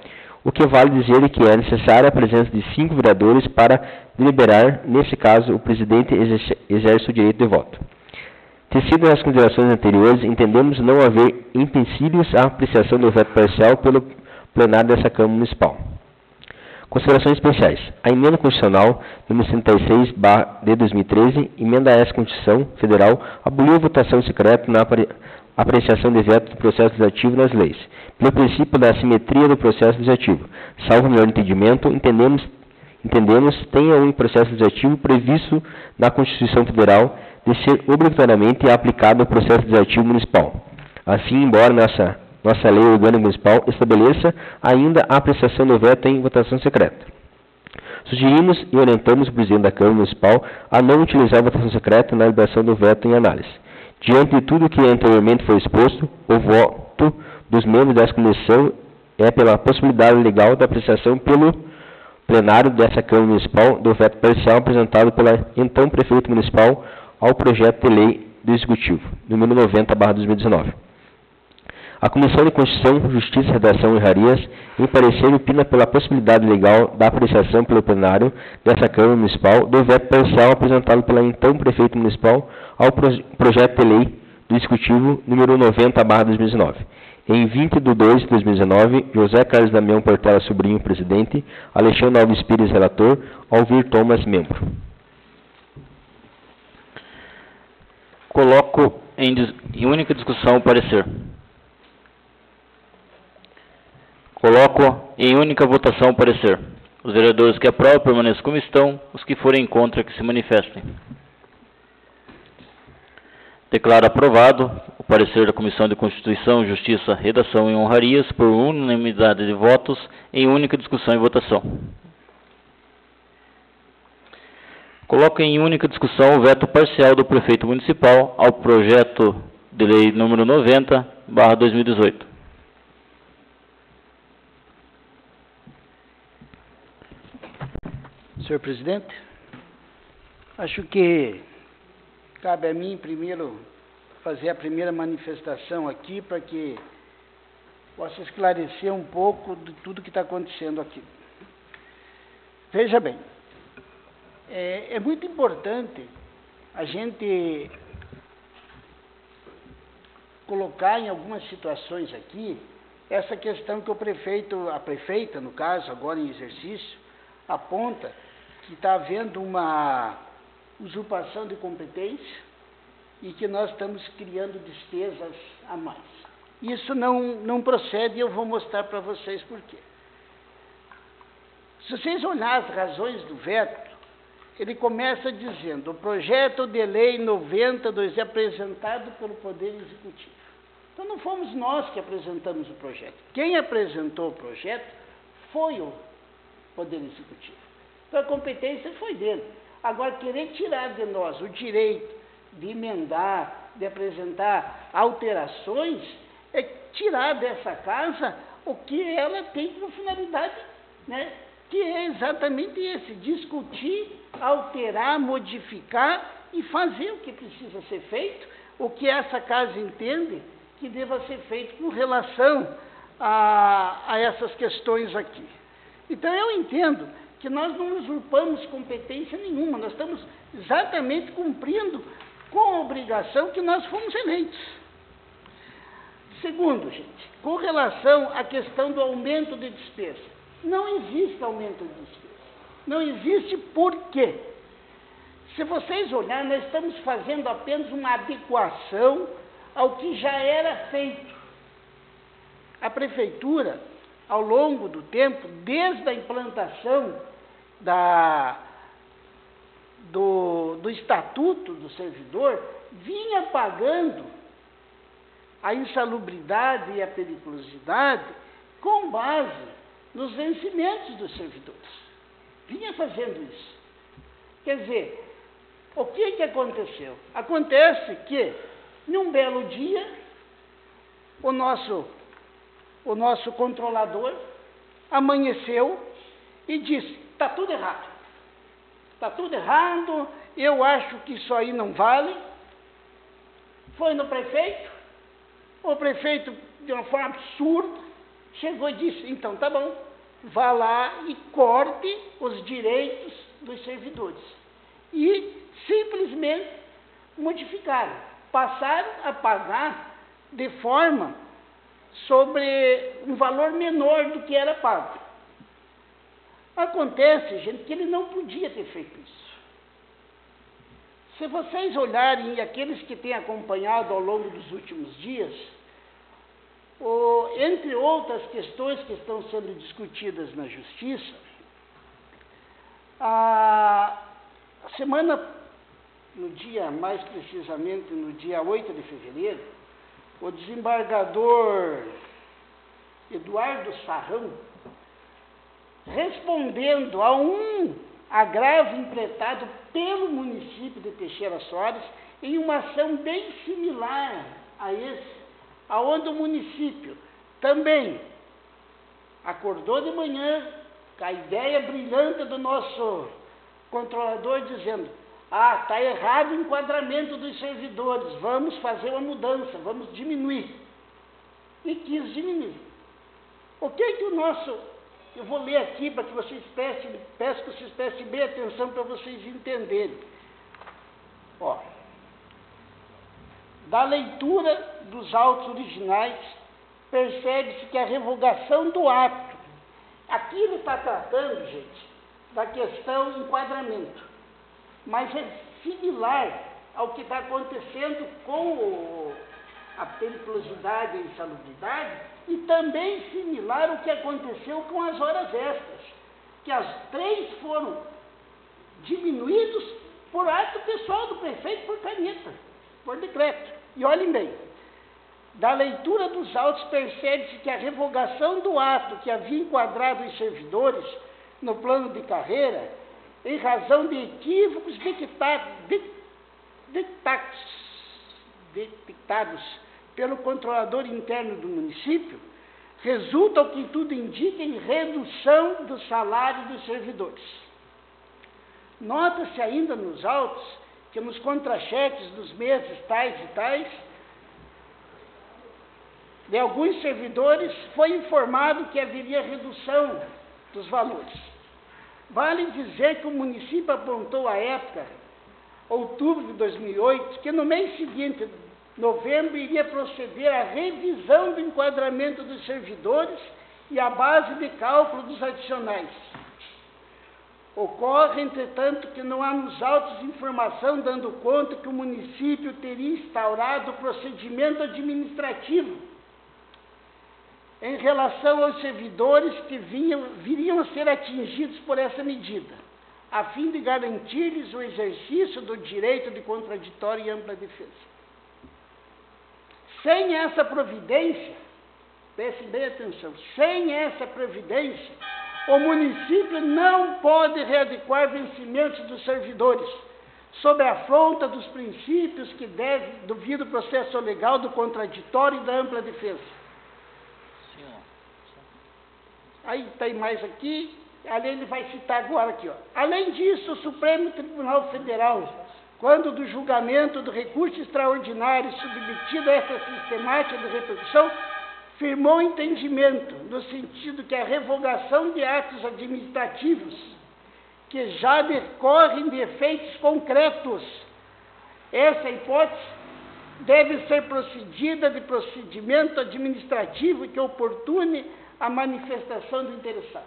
Speaker 5: o que vale dizer que é necessária a presença de 5 vereadores para deliberar. Nesse caso, o presidente exerce o direito de voto. Tecido as considerações anteriores, entendemos não haver empecilhos à apreciação do veto parcial pelo plenário dessa Câmara Municipal. Considerações especiais. A emenda constitucional número 36, de 2013, emenda a essa Constituição Federal, aboliu a votação secreta na apreciação de veto do processo legislativo nas leis, pelo princípio da assimetria do processo legislativo. Salvo melhor entendimento, entendemos tenha um processo legislativo previsto na Constituição Federal de ser obrigatoriamente aplicado ao processo legislativo municipal. Assim, embora nossa lei orgânica municipal estabeleça ainda a apreciação do veto em votação secreta. Sugerimos e orientamos o presidente da Câmara Municipal a não utilizar a votação secreta na liberação do veto em análise. Diante de tudo o que anteriormente foi exposto, o voto dos membros dessa comissão é pela possibilidade legal da apreciação pelo plenário dessa Câmara Municipal do veto parcial apresentado pela então Prefeito Municipal ao projeto de lei do Executivo, número 90/2019. A Comissão de Constituição, Justiça, Redação e Honrarias, em parecer, opina pela possibilidade legal da apreciação pelo plenário dessa Câmara Municipal do veto parcial apresentado pela então Prefeito Municipal ao projeto de lei do Executivo, número 90/2019. Em 20 de 2 de 2019, José Carlos Damião Portela Sobrinho, presidente, Alexandre Alves Pires, relator, Alvir Thomas, membro.
Speaker 1: Coloco em única discussão o parecer. Coloco em única votação o parecer. Os vereadores que aprovam permaneçam como estão, os que forem contra que se manifestem. Declaro aprovado o parecer da Comissão de Constituição, Justiça, Redação e Honrarias por unanimidade de votos em única discussão e votação. Coloco em única discussão o veto parcial do Prefeito Municipal ao projeto de lei número 90/2018.
Speaker 2: Senhor presidente, acho que cabe a mim primeiro fazer a primeira manifestação aqui para que possa esclarecer um pouco de tudo que está acontecendo aqui. Veja bem, é muito importante a gente colocar em algumas situações aqui essa questão que a prefeita, no caso, agora em exercício, aponta que está havendo uma usurpação de competência e que nós estamos criando despesas a mais. Isso não procede e eu vou mostrar para vocês por quê. Se vocês olharem as razões do veto, ele começa dizendo: o projeto de lei 90/2 é apresentado pelo Poder Executivo. Então não fomos nós que apresentamos o projeto. Quem apresentou o projeto foi o Poder Executivo. Então a competência foi dele. Agora, querer tirar de nós o direito de emendar, de apresentar alterações, é tirar dessa casa o que ela tem como finalidade, né? Que é exatamente esse: discutir, alterar, modificar e fazer o que precisa ser feito, o que essa casa entende que deva ser feito com relação a essas questões aqui. Então, eu entendo que nós não usurpamos competência nenhuma, nós estamos exatamente cumprindo com a obrigação que nós fomos eleitos. Segundo, gente, com relação à questão do aumento de despesa, não existe aumento de despesa. Não existe por quê? Se vocês olharem, nós estamos fazendo apenas uma adequação ao que já era feito. A prefeitura, ao longo do tempo, desde a implantação do Estatuto do Servidor, vinha pagando a insalubridade e a periculosidade com base nos vencimentos dos servidores. Vinha fazendo isso. Quer dizer, o que aconteceu? Acontece que, num belo dia, o nosso controlador amanheceu e disse: está tudo errado. Está tudo errado, eu acho que isso aí não vale. Foi no prefeito, o prefeito, de uma forma absurda, chegou e disse: então tá bom, vá lá e corte os direitos dos servidores. E simplesmente modificaram, passaram a pagar de forma sobre um valor menor do que era pago. Acontece, gente, que ele não podia ter feito isso. Se vocês olharem, e aqueles que têm acompanhado ao longo dos últimos dias, entre outras questões que estão sendo discutidas na Justiça, a semana, no dia, mais precisamente no dia 8 de fevereiro, o desembargador Eduardo Sarrão, respondendo a um agravo implantado pelo município de Teixeira Soares, em uma ação bem similar a esse, aonde o município também acordou de manhã com a ideia brilhante do nosso controlador, dizendo: está errado o enquadramento dos servidores, vamos fazer uma mudança, vamos diminuir. E quis diminuir. O que o nosso... Eu vou ler aqui para que vocês peço que vocês prestem bem atenção para vocês entenderem. Da leitura dos autos originais, percebe-se que a revogação do ato, aqui ele está tratando, gente, da questão do enquadramento, mas é similar ao que está acontecendo com a periculosidade e a insalubridade, e também similar ao que aconteceu com as horas extras, que as 3 foram diminuídos por ato pessoal do prefeito, por caneta, por decreto. E olhem bem, da leitura dos autos percebe-se que a revogação do ato que havia enquadrado os servidores no plano de carreira, em razão de equívocos detectados pelo controlador interno do município, resulta, o que tudo indica, em redução do salário dos servidores. Nota-se ainda nos autos que nos contra-cheques dos meses tais e tais, de alguns servidores, foi informado que haveria redução dos valores. Vale dizer que o município apontou à época outubro de 2008, que no mês seguinte, novembro, iria proceder à revisão do enquadramento dos servidores e a base de cálculo dos adicionais. Ocorre, entretanto, que não há nos autos informação dando conta que o município teria instaurado o procedimento administrativo em relação aos servidores que viriam a ser atingidos por essa medida, a fim de garantir-lhes o exercício do direito de contraditória e ampla defesa. Sem essa providência, prestem bem atenção, sem essa providência, o município não pode readequar vencimentos dos servidores, sob a afronta dos princípios que devem do devido processo legal do contraditório e da ampla defesa. Aí tem mais aqui, ali ele vai citar agora aqui, ó. Além disso, o Supremo Tribunal Federal, quando do julgamento do recurso extraordinário submetido a essa sistemática de repercussão, firmou entendimento no sentido que a revogação de atos administrativos que já decorrem de efeitos concretos, essa hipótese deve ser procedida de procedimento administrativo que oportune a manifestação do interessado.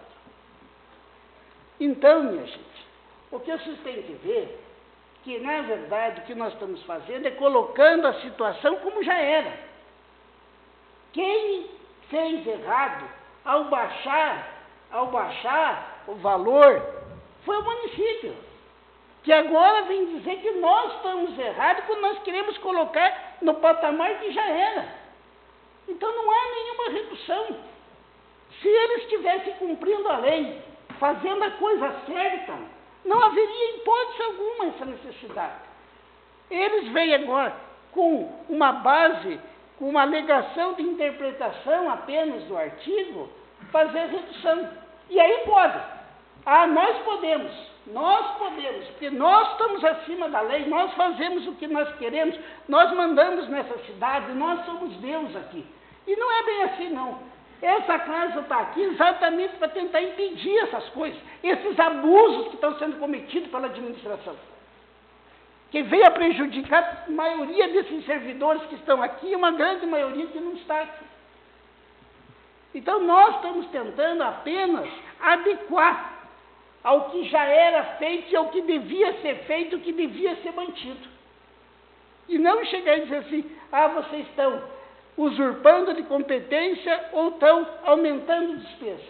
Speaker 2: Então, minha gente, o que vocês têm que ver, que na verdade o que nós estamos fazendo é colocando a situação como já era. Quem fez errado ao baixar o valor foi o município, que agora vem dizer que nós estamos errados quando nós queremos colocar no patamar que já era. Então não há nenhuma redução. Se eles estivessem cumprindo a lei, fazendo a coisa certa, não haveria hipótese alguma essa necessidade. Eles vêm agora com uma base, com uma alegação de interpretação apenas do artigo, fazer redução. E aí pode. Nós podemos, porque nós estamos acima da lei, nós fazemos o que nós queremos, nós mandamos nessa cidade, nós somos Deus aqui. E não é bem assim, não. Essa casa está aqui exatamente para tentar impedir essas coisas, esses abusos que estão sendo cometidos pela administração, que veio a prejudicar a maioria desses servidores que estão aqui e uma grande maioria que não está aqui. Então, nós estamos tentando apenas adequar ao que já era feito e ao que devia ser feito, o que devia ser mantido. E não chegar e dizer assim, vocês estão usurpando de competência ou estão aumentando despesa.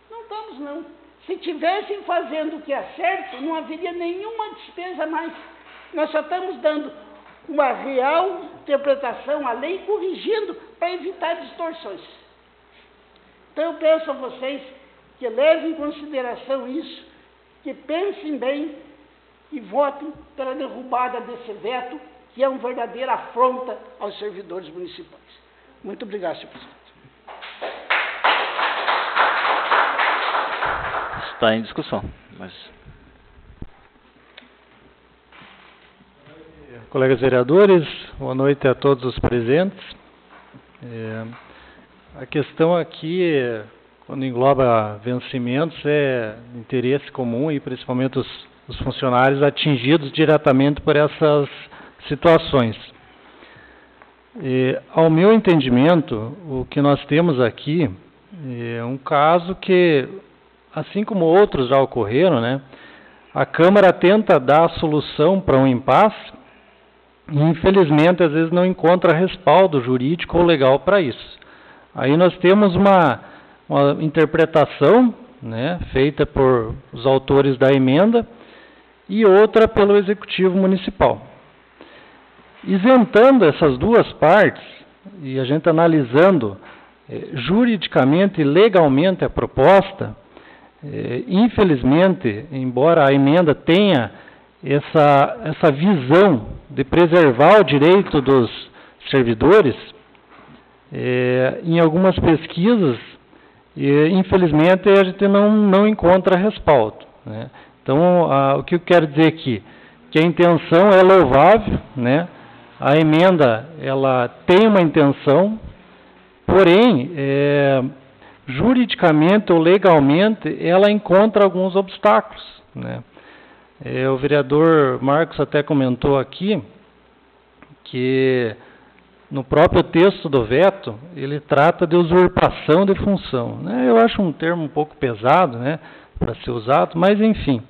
Speaker 2: Não estamos, não. Se tivessem fazendo o que é certo, não haveria nenhuma despesa a mais. Nós só estamos dando uma real interpretação à lei, corrigindo para evitar distorções. Então eu peço a vocês que levem em consideração isso, que pensem bem e votem pela derrubada desse veto, que é uma verdadeira afronta aos servidores municipais. Muito obrigado, senhor presidente.
Speaker 1: Está em discussão, mas...
Speaker 6: Colegas vereadores, boa noite a todos os presentes. A questão aqui, quando engloba vencimentos, é interesse comum e principalmente os funcionários atingidos diretamente por essas situações. Ao meu entendimento, o que nós temos aqui é um caso que, assim como outros já ocorreram, né, a Câmara tenta dar a solução para um impasse e, infelizmente, às vezes não encontra respaldo jurídico ou legal para isso. Aí nós temos uma interpretação, né, feita por os autores da emenda e outra pelo Executivo Municipal. Isentando essas duas partes, e a gente analisando juridicamente e legalmente a proposta, infelizmente, embora a emenda tenha essa visão de preservar o direito dos servidores, em algumas pesquisas, infelizmente, a gente não encontra respaldo, né? Então, o que eu quero dizer aqui? Que a intenção é louvável, né? A emenda, ela tem uma intenção, porém, juridicamente ou legalmente, ela encontra alguns obstáculos, né? O vereador Marcos até comentou aqui que no próprio texto do veto, ele trata de usurpação de função, né? Eu acho um termo um pouco pesado, né, para ser usado, mas enfim.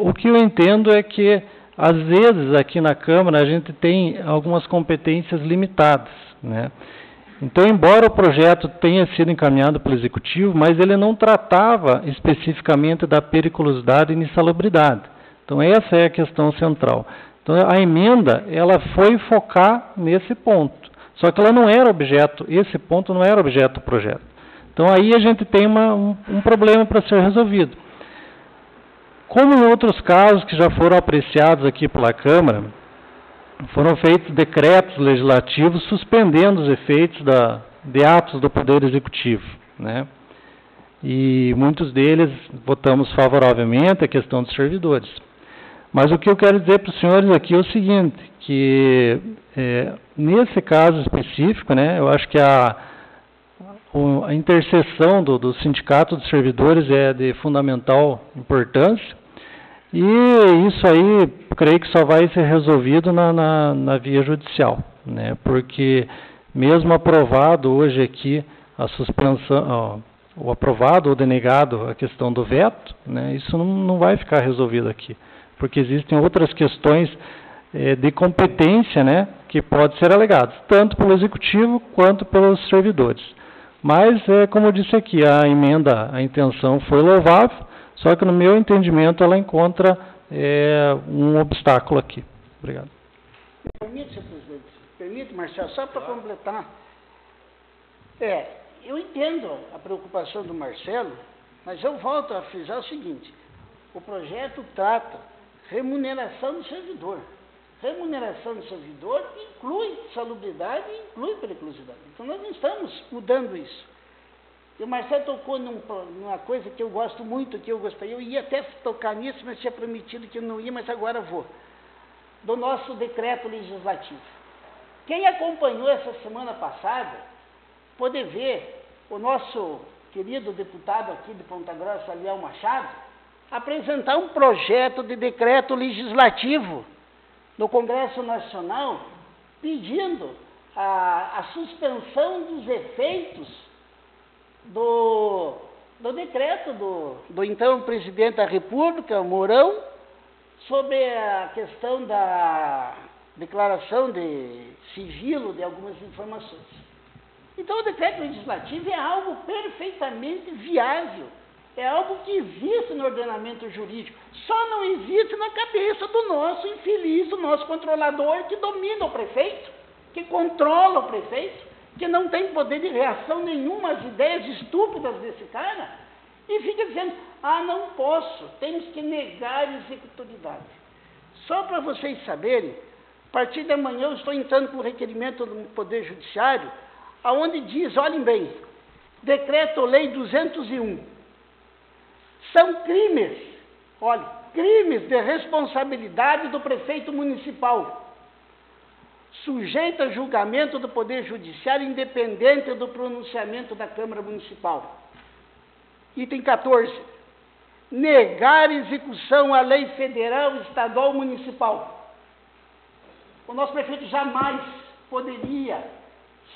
Speaker 6: O que eu entendo é que, às vezes, aqui na Câmara, a gente tem algumas competências limitadas, né? Então, embora o projeto tenha sido encaminhado pelo Executivo, mas ele não tratava especificamente da periculosidade e insalubridade. Então, essa é a questão central. Então, a emenda, ela foi focar nesse ponto. Só que ela não era objeto, esse ponto não era objeto do projeto. Então, aí a gente tem um problema para ser resolvido. Como em outros casos que já foram apreciados aqui pela Câmara, foram feitos decretos legislativos suspendendo os efeitos de atos do Poder Executivo, né? E muitos deles votamos favoravelmente a questão dos servidores. Mas o que eu quero dizer para os senhores aqui é o seguinte, que nesse caso específico, né, eu acho que a interseção do Sindicato dos Servidores é de fundamental importância, e isso aí, creio que só vai ser resolvido na via judicial, né, porque mesmo aprovado hoje aqui a suspensão, o aprovado ou denegado a questão do veto, né, isso não vai ficar resolvido aqui, porque existem outras questões de competência, né, que podem ser alegadas, tanto pelo Executivo quanto pelos servidores. Mas, como eu disse aqui, a emenda, a intenção foi louvável, só que no meu entendimento ela encontra um obstáculo aqui. Obrigado.
Speaker 2: Permite, senhor presidente, permite, Marcelo, só para completar. Eu entendo a preocupação do Marcelo, mas eu volto a frisar o seguinte, o projeto trata remuneração do servidor. Remuneração do servidor inclui salubridade e inclui periculosidade. Então, nós não estamos mudando isso. E o Marcelo tocou numa coisa que eu gosto muito, que eu gostaria, eu ia até tocar nisso, mas tinha prometido que eu não ia, mas agora vou. Do nosso decreto legislativo. Quem acompanhou essa semana passada, pode ver o nosso querido deputado aqui de Ponta Grossa, Aliel Machado, apresentar um projeto de decreto legislativo no Congresso Nacional, pedindo a suspensão dos efeitos do decreto do então presidente da República, Mourão, sobre a questão da declaração de sigilo de algumas informações. Então, o decreto legislativo é algo perfeitamente viável, é algo que existe no ordenamento jurídico, só não existe na cabeça do nosso infeliz, do nosso controlador que domina o prefeito, que controla o prefeito, que não tem poder de reação nenhuma às ideias estúpidas desse cara, e fica dizendo, não posso, temos que negar a executoriedade. Só para vocês saberem, a partir de amanhã eu estou entrando com o requerimento do Poder Judiciário, aonde diz, olhem bem, Decreto-Lei 201, são crimes, olha, crimes de responsabilidade do prefeito municipal, sujeito a julgamento do Poder Judiciário independente do pronunciamento da Câmara Municipal. Item 14. Negar execução à lei federal, estadual, municipal. O nosso prefeito jamais poderia,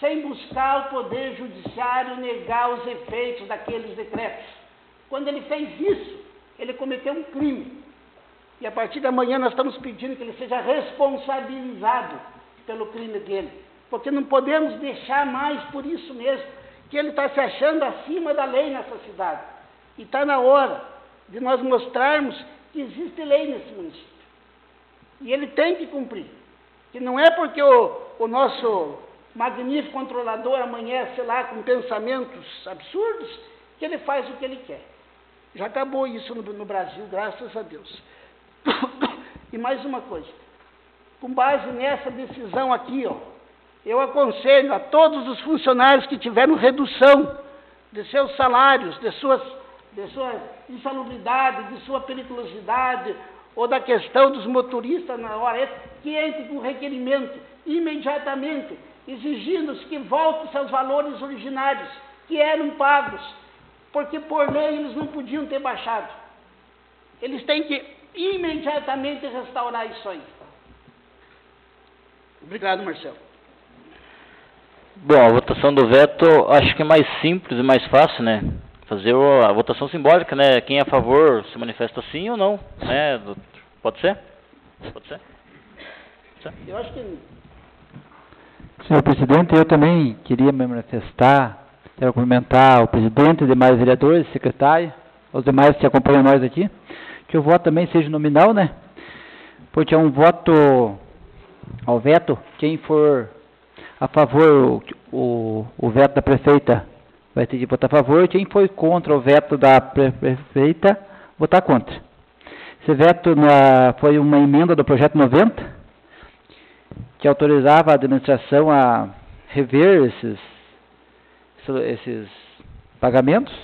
Speaker 2: sem buscar o Poder Judiciário, negar os efeitos daqueles decretos. Quando ele fez isso, ele cometeu um crime. E a partir da manhã nós estamos pedindo que ele seja responsabilizado pelo crime dele, porque não podemos deixar mais por isso mesmo, que ele está se achando acima da lei nessa cidade. E está na hora de nós mostrarmos que existe lei nesse município. E ele tem que cumprir. Que não é porque o nosso magnífico controlador amanhece lá com pensamentos absurdos, que ele faz o que ele quer. Já acabou isso no Brasil, graças a Deus. E mais uma coisa. Com base nessa decisão aqui, eu aconselho a todos os funcionários que tiveram redução de seus salários, de sua insalubridade, de sua periculosidade, ou da questão dos motoristas na hora, que entre com requerimento imediatamente, exigindo-se que voltem seus valores originários, que eram pagos, porque por lei eles não podiam ter baixado. Eles têm que imediatamente restaurar isso aí. Obrigado, Marcelo.
Speaker 1: Bom, a votação do veto acho que é mais simples e mais fácil, né? Fazer a votação simbólica, né? Quem é a favor se manifesta sim ou não, né? Pode ser? Pode ser?
Speaker 2: Eu acho que...
Speaker 7: Senhor presidente, eu também queria me manifestar, quero cumprimentar o presidente, demais vereadores, secretário, os demais que acompanham nós aqui, que o voto também seja nominal, né? Porque é um voto ao veto, quem for a favor, o veto da prefeita vai ter que votar a favor, quem for contra o veto da prefeita, votar contra. Esse veto foi uma emenda do projeto 90, que autorizava a administração a rever esses pagamentos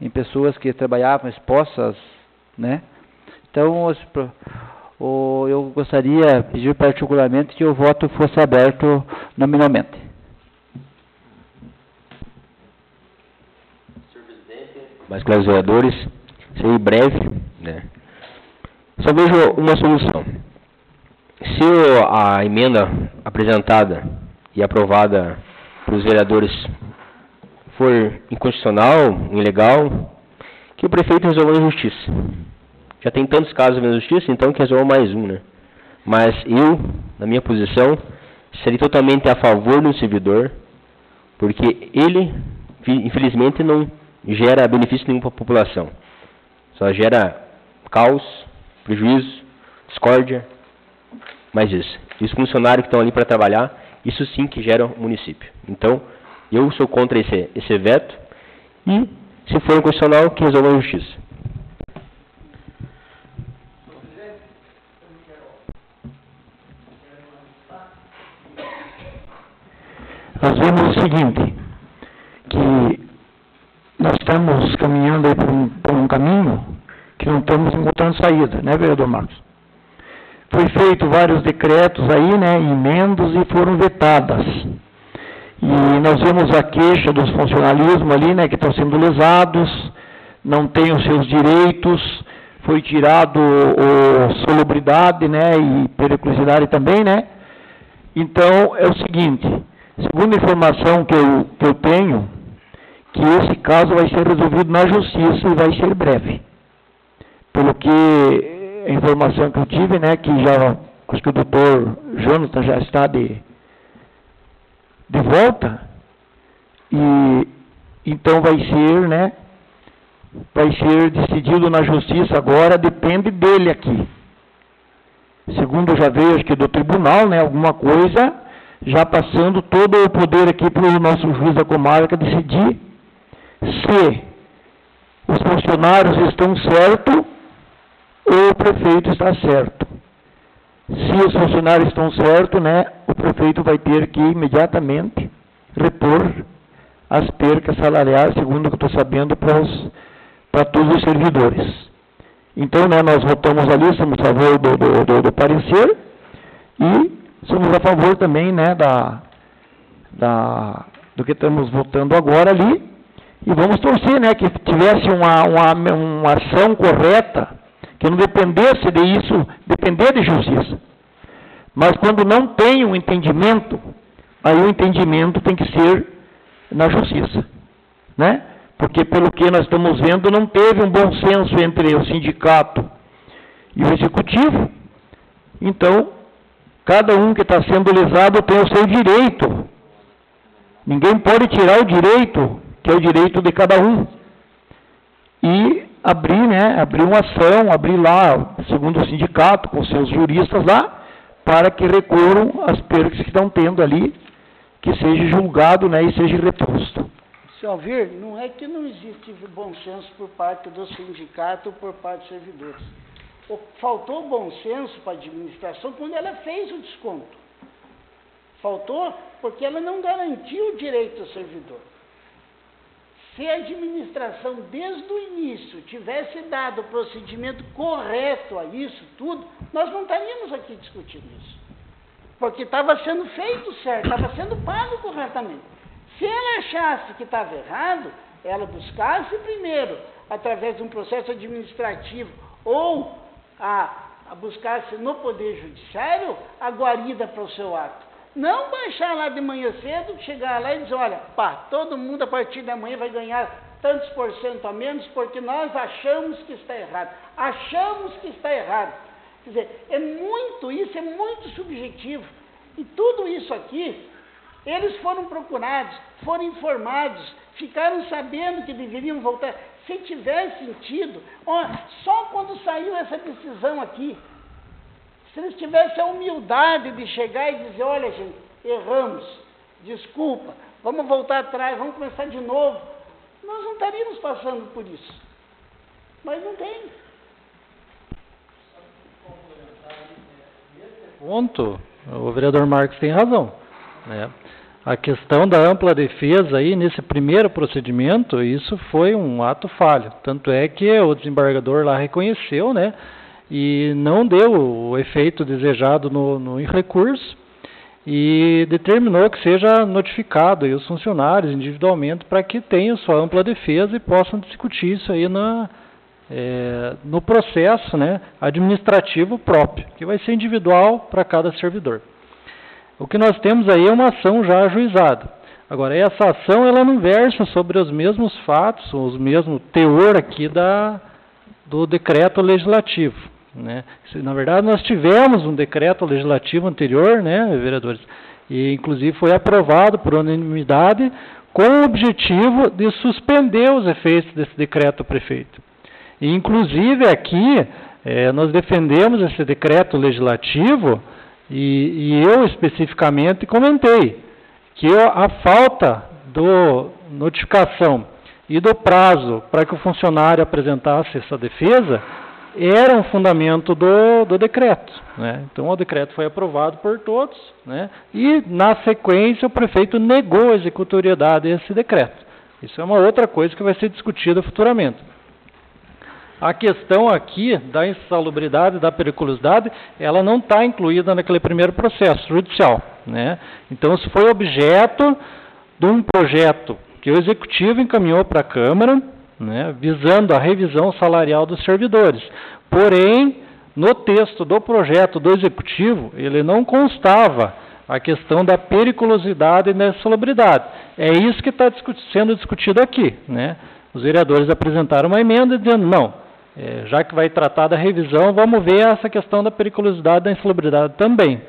Speaker 7: em pessoas que trabalhavam expostas, né? Então, eu gostaria de pedir particularmente que o voto fosse aberto nominalmente.
Speaker 5: Senhor presidente, mais claros vereadores, serei breve, né? Só vejo uma solução. Se a emenda apresentada e aprovada pelos vereadores for inconstitucional, ilegal, que o prefeito resolva na justiça. Já tem tantos casos na justiça, então que resolva mais um, né? Mas eu, na minha posição, serei totalmente a favor do servidor, porque ele, infelizmente, não gera benefício nenhum para a população. Só gera caos, prejuízo, discórdia, mais isso. E os funcionários que estão ali para trabalhar, isso sim que gera o município. Então, eu sou contra esse veto e, se for inconstitucional, que resolva a justiça.
Speaker 8: Nós vemos o seguinte, que nós estamos caminhando aí por um caminho que não estamos encontrando saída, né, vereador Marcos? Foi feito vários decretos aí, né, emendas e foram vetadas. E nós vemos a queixa dos funcionalismos ali, né, que estão sendo lesados, não têm os seus direitos, foi tirado salubridade, né, e periculosidade também, né. Então, é o seguinte, segundo a informação que eu tenho, que esse caso vai ser resolvido na justiça e vai ser breve. Pelo que a informação que eu tive, né, que já, acho que o doutor Jonathan já está de volta, e então vai ser, né, vai ser decidido na justiça agora, depende dele aqui. Segundo já veio, acho que do tribunal, né, alguma coisa, já passando todo o poder aqui para o nosso juiz da comarca decidir se os funcionários estão certos ou o prefeito está certo. Se os funcionários estão certos, né, o prefeito vai ter que imediatamente repor as percas salariais, segundo o que eu estou sabendo, para todos os servidores. Então, né, nós votamos ali, somos a favor do parecer e somos a favor também, né, do que estamos votando agora ali, e vamos torcer, né, que tivesse uma ação correta, que não dependesse disso, depender de justiça. Mas quando não tem um entendimento, aí o entendimento tem que ser na justiça, né? Porque pelo que nós estamos vendo, não teve um bom senso entre o sindicato e o executivo. Então, cada um que está sendo lesado tem o seu direito. Ninguém pode tirar o direito, que é o direito de cada um. E abrir, né, abrir uma ação, abrir lá, segundo o sindicato, com seus juristas lá, para que recorram as percas que estão tendo ali, que seja julgado, né, e seja reposto.
Speaker 2: Senhor Alvir, não é que não existe bom senso por parte do sindicato ou por parte dos servidores. Faltou bom senso para a administração quando ela fez o desconto. Faltou porque ela não garantiu o direito ao servidor. Se a administração, desde o início, tivesse dado o procedimento correto a isso tudo, nós não estaríamos aqui discutindo isso. Porque estava sendo feito certo, estava sendo pago corretamente. Se ela achasse que estava errado, ela buscasse primeiro, através de um processo administrativo ou a buscar-se no Poder Judiciário a guarida para o seu ato. Não baixar lá de manhã cedo, chegar lá e dizer, olha, pá, todo mundo a partir da manhã vai ganhar tantos por cento a menos porque nós achamos que está errado. Achamos que está errado. Quer dizer, isso é muito subjetivo. E tudo isso aqui, eles foram procurados, foram informados, ficaram sabendo que deveriam voltar. Se tivesse sentido, só quando saiu essa decisão aqui, se eles tivessem a humildade de chegar e dizer, olha gente, erramos, desculpa, vamos voltar atrás, vamos começar de novo, nós não estaríamos passando por isso. Mas não tem.
Speaker 6: Ponto, o vereador Marcos tem razão, né? A questão da ampla defesa aí, nesse primeiro procedimento, isso foi um ato falho. Tanto é que o desembargador lá reconheceu, né? E não deu o efeito desejado no recurso e determinou que seja notificado aí os funcionários individualmente para que tenham sua ampla defesa e possam discutir isso aí no processo, né, administrativo próprio, que vai ser individual para cada servidor. O que nós temos aí é uma ação já ajuizada. Agora, essa ação ela não versa sobre os mesmos fatos, os mesmos teor aqui do decreto legislativo, né? Na verdade, nós tivemos um decreto legislativo anterior, né, vereadores, e inclusive foi aprovado por unanimidade com o objetivo de suspender os efeitos desse decreto do prefeito. E, inclusive, aqui, nós defendemos esse decreto legislativo e eu especificamente comentei que a falta do notificação e do prazo para que o funcionário apresentasse essa defesa era um fundamento do decreto, né? Então, o decreto foi aprovado por todos, né? E, na sequência, o prefeito negou a executoriedade desse decreto. Isso é uma outra coisa que vai ser discutida futuramente. A questão aqui da insalubridade, da periculosidade, ela não está incluída naquele primeiro processo judicial, né? Então, isso foi objeto de um projeto que o Executivo encaminhou para a Câmara, né, visando a revisão salarial dos servidores. Porém, no texto do projeto do Executivo, ele não constava a questão da periculosidade e da insalubridade. É isso que está sendo discutido aqui, né? Os vereadores apresentaram uma emenda dizendo, não, já que vai tratar da revisão, vamos ver essa questão da periculosidade e da insalubridade também.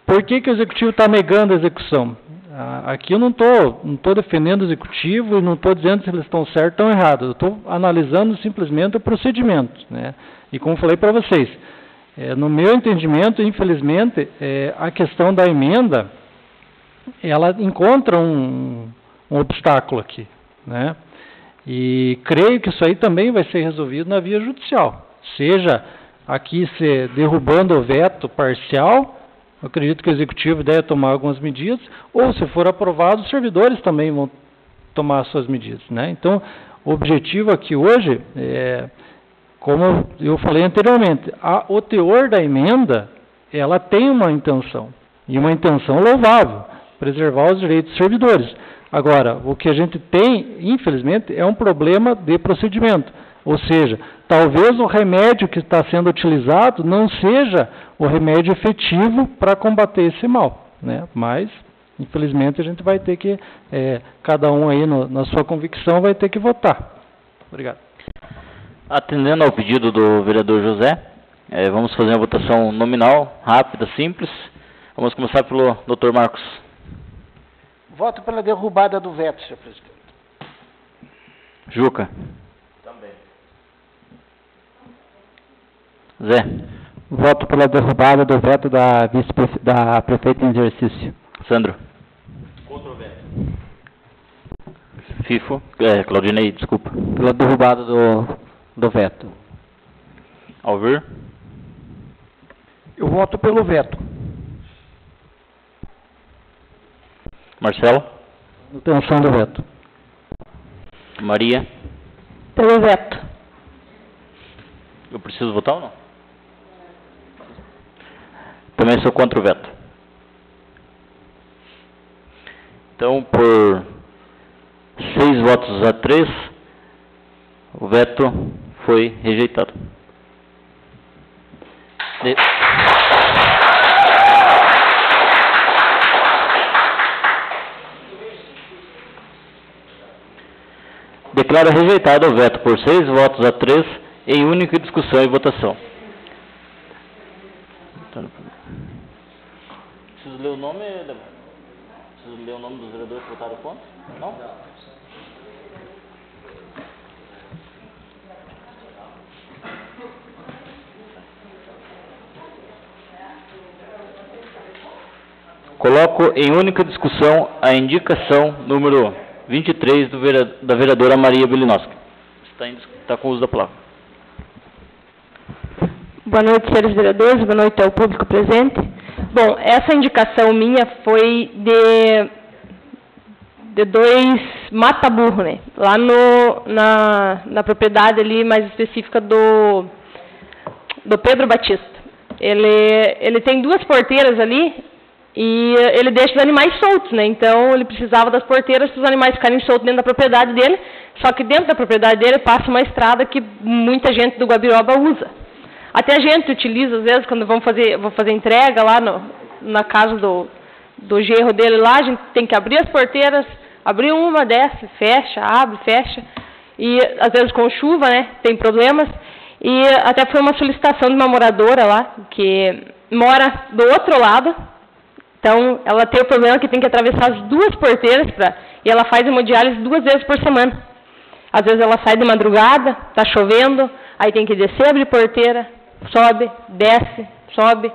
Speaker 6: Por que o Executivo está negando a execução? Aqui eu não estou defendendo o Executivo e não estou dizendo se eles estão certos ou errados. Eu estou analisando simplesmente o procedimento, né? E como falei para vocês, no meu entendimento, infelizmente, a questão da emenda, ela encontra um obstáculo aqui, né? E creio que isso aí também vai ser resolvido na via judicial. Seja aqui se derrubando o veto parcial, eu acredito que o Executivo deve tomar algumas medidas, ou se for aprovado, os servidores também vão tomar suas medidas, né? Então, o objetivo aqui hoje, como eu falei anteriormente, o teor da emenda, ela tem uma intenção, e uma intenção louvável, preservar os direitos dos servidores. Agora, o que a gente tem, infelizmente, é um problema de procedimento. Ou seja, talvez o remédio que está sendo utilizado não seja o remédio efetivo para combater esse mal, né? Mas, infelizmente, a gente vai ter que, cada um aí na sua convicção vai ter que votar. Obrigado.
Speaker 1: Atendendo ao pedido do vereador José, vamos fazer uma votação nominal, rápida, simples. Vamos começar pelo Dr. Marcos.
Speaker 2: Voto pela derrubada do veto, senhor presidente.
Speaker 1: Juca. Também. Zé.
Speaker 7: Voto pela derrubada do veto da prefeita em exercício.
Speaker 1: Sandro. Contra o veto. Fifo. Claudinei, desculpa.
Speaker 7: Pela derrubada do veto.
Speaker 1: Alvir.
Speaker 8: Eu voto pelo veto.
Speaker 1: Marcelo.
Speaker 7: Manutenção do veto.
Speaker 1: Maria.
Speaker 9: Pelo veto.
Speaker 1: Eu preciso votar ou não? Também sou contra o veto. Então, por 6 votos a 3, o veto foi rejeitado. Declaro rejeitado o veto por 6 votos a 3 em única discussão e votação. Preciso ler o nome, Preciso ler o nome dos vereadores que votaram contra? Não? Coloco em única discussão a indicação número 23 da vereadora Maria Belinowski. Está com o uso da palavra.
Speaker 9: Boa noite, senhores vereadores. Boa noite ao público presente. Bom, essa indicação minha foi de 2 mata-burro, né? Lá na propriedade ali mais específica do Pedro Batista. Ele tem 2 porteiras ali e ele deixa os animais soltos, né? Então ele precisava das porteiras para os animais ficarem soltos dentro da propriedade dele. Só que dentro da propriedade dele passa uma estrada que muita gente do Guabiroba usa. Até a gente utiliza, às vezes, quando vou fazer entrega lá na casa do genro dele lá, a gente tem que abrir as porteiras, abrir uma, desce, fecha, abre, fecha. E, às vezes, com chuva, né, tem problemas. E até foi uma solicitação de uma moradora lá, que mora do outro lado. Então, ela tem o problema que tem que atravessar as 2 porteiras, e ela faz hemodiálise 2 vezes por semana. Às vezes, ela sai de madrugada, está chovendo, aí tem que descer, abrir porteira, sobe, desce, sobe,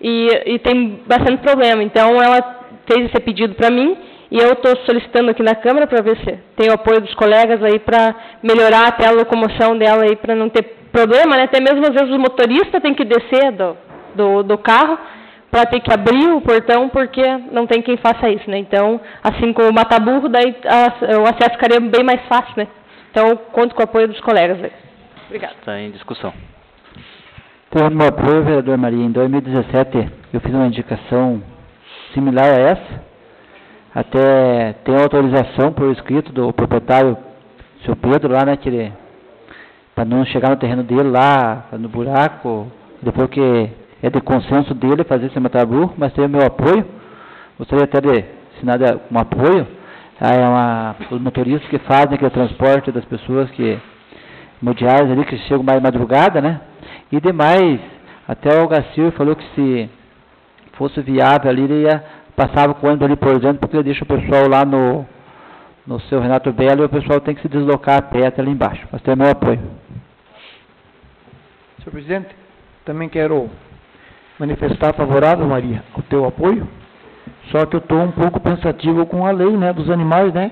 Speaker 9: e tem bastante problema. Então, ela fez esse pedido para mim, e eu estou solicitando aqui na Câmara para ver se tem o apoio dos colegas aí para melhorar até a locomoção dela aí, para não ter problema, né? Até mesmo, às vezes, o motorista tem que descer do carro para ter que abrir o portão, porque não tem quem faça isso, né? Então, assim como o mata-burro, daí o acesso ficaria bem mais fácil, né? Então, eu conto com o apoio dos colegas aí. Obrigado.
Speaker 1: Está em discussão.
Speaker 7: Então, no meu apoio, vereador Maria, em 2017 eu fiz uma indicação similar a essa. Até tem autorização por escrito do proprietário, seu Pedro, lá, né, que ele, para não chegar no terreno dele lá, no buraco, depois que é de consenso dele fazer esse mata-burro, mas tem o meu apoio. Gostaria até de assinar um apoio os motoristas que fazem aquele transporte das pessoas que mundiais ali, que chegam mais madrugada, né? E demais, até o Gacir falou que se fosse viável ali, ele passava com o ônibus ali por dentro, porque ele deixa o pessoal lá no seu Renato Belo, e o pessoal tem que se deslocar a pé até lá embaixo. Mas tem o meu apoio.
Speaker 8: Senhor presidente, também quero manifestar favorável, Maria, ao teu apoio, só que eu estou um pouco pensativo com a lei, né, dos animais, né?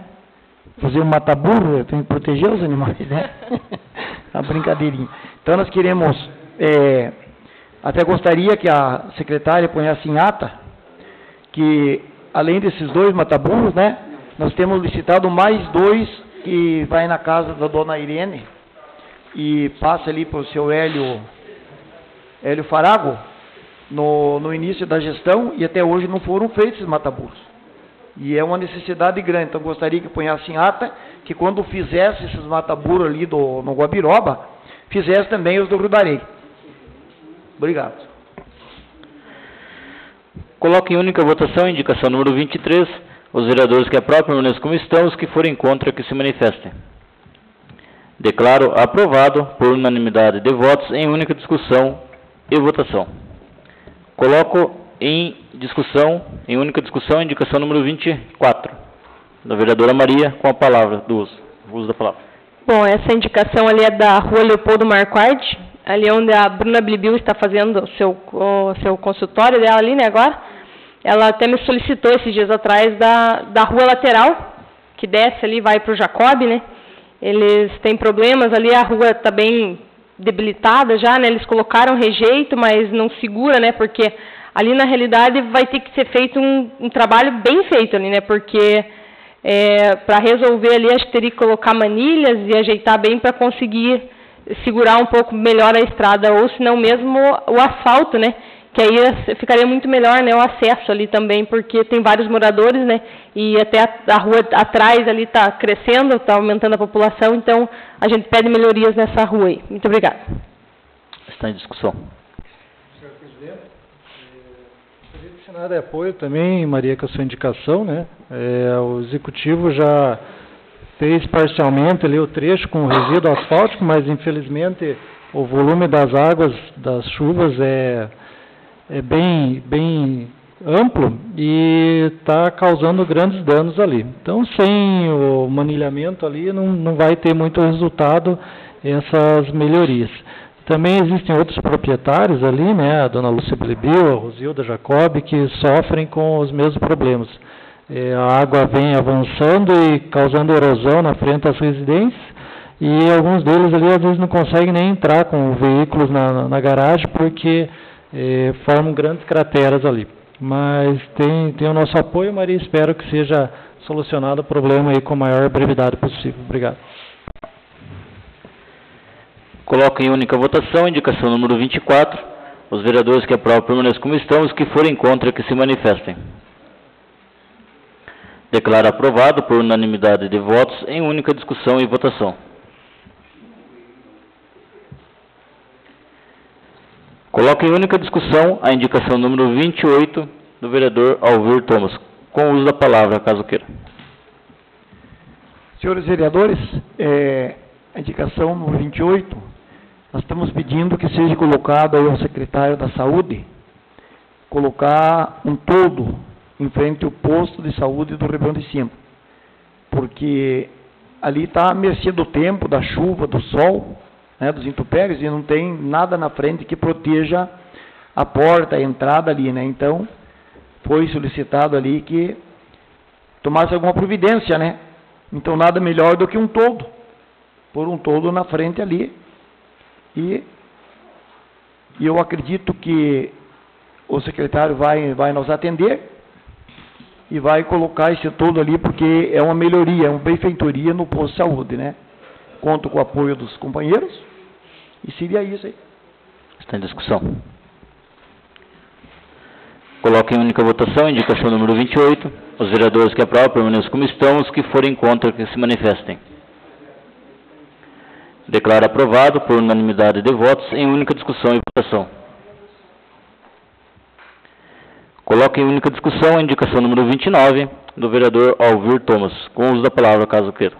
Speaker 8: Fazer um mata-burro, eu tenho que proteger os animais, né? Uma brincadeirinha. Então, nós queremos, até gostaria que a secretária ponhasse em ata, que, além desses 2 mata-burros, né, nós temos licitado mais 2, que vai na casa da dona Irene, e passa ali para o seu Hélio Farago, no início da gestão, e até hoje não foram feitos esses mata-burros. E é uma necessidade grande, então gostaria que ponhasse em ata, que quando fizesse esses mata-burros ali no Guabiroba, fizesse também os do Rio Darei. Obrigado.
Speaker 1: Coloco em única votação a indicação número 23, os vereadores que aprovam permaneçam como estão, os que forem contra que se manifestem. Declaro aprovado por unanimidade de votos em única discussão e votação. Coloco em única discussão, a indicação número 24, da vereadora Maria, com a palavra, o uso da palavra.
Speaker 9: Bom, essa indicação ali é da Rua Leopoldo Marquardt, ali onde a Bruna Blibil está fazendo o seu consultório dela ali, né, agora. Ela até me solicitou esses dias atrás da rua lateral, que desce ali, vai para o Jacob, né. Eles têm problemas ali, a rua está bem debilitada já, né, eles colocaram rejeito, mas não segura, né, porque ali na realidade vai ter que ser feito um trabalho bem feito ali, né, porque para resolver ali acho que teria que colocar manilhas e ajeitar bem para conseguir segurar um pouco melhor a estrada, ou se não mesmo o asfalto, né, que aí ficaria muito melhor, né, o acesso ali também, porque tem vários moradores, né, e até a rua atrás ali está crescendo, está aumentando a população, então a gente pede melhorias nessa rua aí. Muito obrigada.
Speaker 1: Está em discussão.
Speaker 10: Senhor
Speaker 6: Nada de apoio também, Maria, com a sua indicação, né? O executivo já fez parcialmente ali o trecho com resíduo asfáltico, mas infelizmente o volume das águas das chuvas é bem amplo e está causando grandes danos ali. Então, sem o manilhamento ali, não vai ter muito resultado essas melhorias. Também existem outros proprietários ali, né, a dona Lúcia Blebil, a Rosilda Jacob, que sofrem com os mesmos problemas. A água vem avançando e causando erosão na frente das residências, e alguns deles ali às vezes não conseguem nem entrar com veículos na garagem, porque formam grandes crateras ali. Mas tem o nosso apoio, Maria, espero que seja solucionado o problema aí com a maior brevidade possível. Obrigado.
Speaker 1: Coloco em única votação a indicação número 24. Os vereadores que aprovam permaneçam como estão, os que forem contra que se manifestem. Declaro aprovado por unanimidade de votos em única discussão e votação. Coloco em única discussão a indicação número 28 do vereador Alvir Thomas. Com o uso da palavra, caso queira.
Speaker 8: Senhores vereadores, a indicação número 28, nós estamos pedindo que seja colocado aí ao secretário da Saúde, colocar um toldo em frente ao posto de saúde do Ribeirão de Cima, porque ali está à mercê do tempo, da chuva, do sol, né, dos intempéries, e não tem nada na frente que proteja a porta, a entrada ali, né? Então, foi solicitado ali que tomasse alguma providência, né? Então, nada melhor do que um toldo, pôr um toldo na frente ali, e eu acredito que o secretário vai nos atender e vai colocar esse toldo ali, porque é uma melhoria, é uma benfeitoria no posto de saúde, né? Conto com o apoio dos companheiros, e seria isso aí.
Speaker 1: Está em discussão. Coloco em única votação a indicação número 28. Os vereadores que aprovam permaneçam como estão, os que forem contra que se manifestem. Declaro aprovado por unanimidade de votos em única discussão e votação. Coloco em única discussão a indicação número 29 do vereador Alvir Thomas. Com o uso da palavra, caso queira.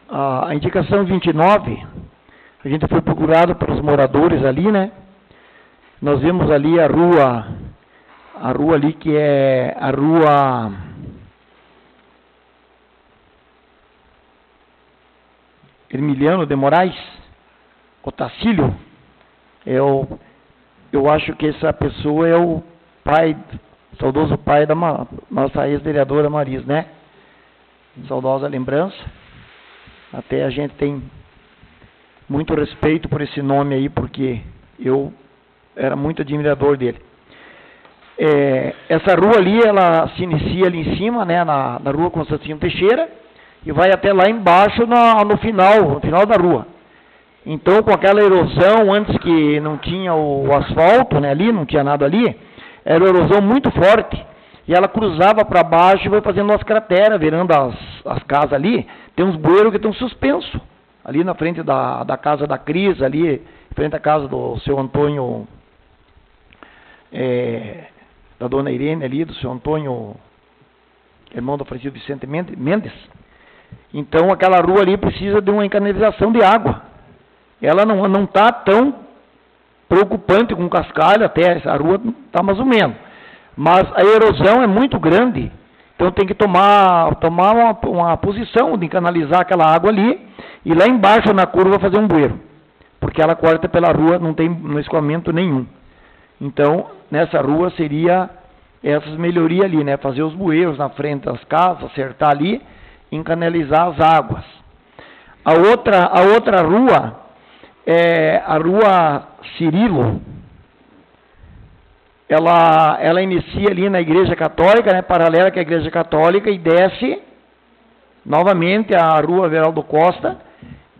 Speaker 8: A indicação 29, a gente foi procurado pelos moradores ali, né? Nós vimos ali a rua ali que é a rua Hermiliano de Moraes, Otacílio. Eu acho que essa pessoa é o pai, saudoso pai da nossa ex-vereadora Maris, né? Saudosa lembrança. Até a gente tem muito respeito por esse nome aí, porque eu era muito admirador dele. Essa rua ali, ela se inicia ali em cima, né, na rua Constantino Teixeira, e vai até lá embaixo no final da rua. Então, com aquela erosão, antes que não tinha o asfalto, né, ali, não tinha nada ali, era uma erosão muito forte, e ela cruzava para baixo e vai fazendo umas crateras, virando as casas ali. Tem uns bueiros que estão suspensos, ali na frente da casa da Cris, ali, em frente à casa do seu Antônio, da dona Irene ali, do seu Antônio, irmão do Francisco Vicente Mendes. Então, aquela rua ali precisa de uma canalização de água. Ela não está tão preocupante com cascalho, até essa rua está mais ou menos. Mas a erosão é muito grande, então tem que tomar uma posição de canalizar aquela água ali, e lá embaixo na curva fazer um bueiro, porque ela corta pela rua, não tem escoamento nenhum. Então, nessa rua seria essas melhorias ali, né? Fazer os bueiros na frente das casas, acertar ali, canalizar as águas. A outra rua é a rua Cirilo. Ela inicia ali na Igreja Católica, né, paralela com a Igreja Católica, e desce novamente a rua Veraldo Costa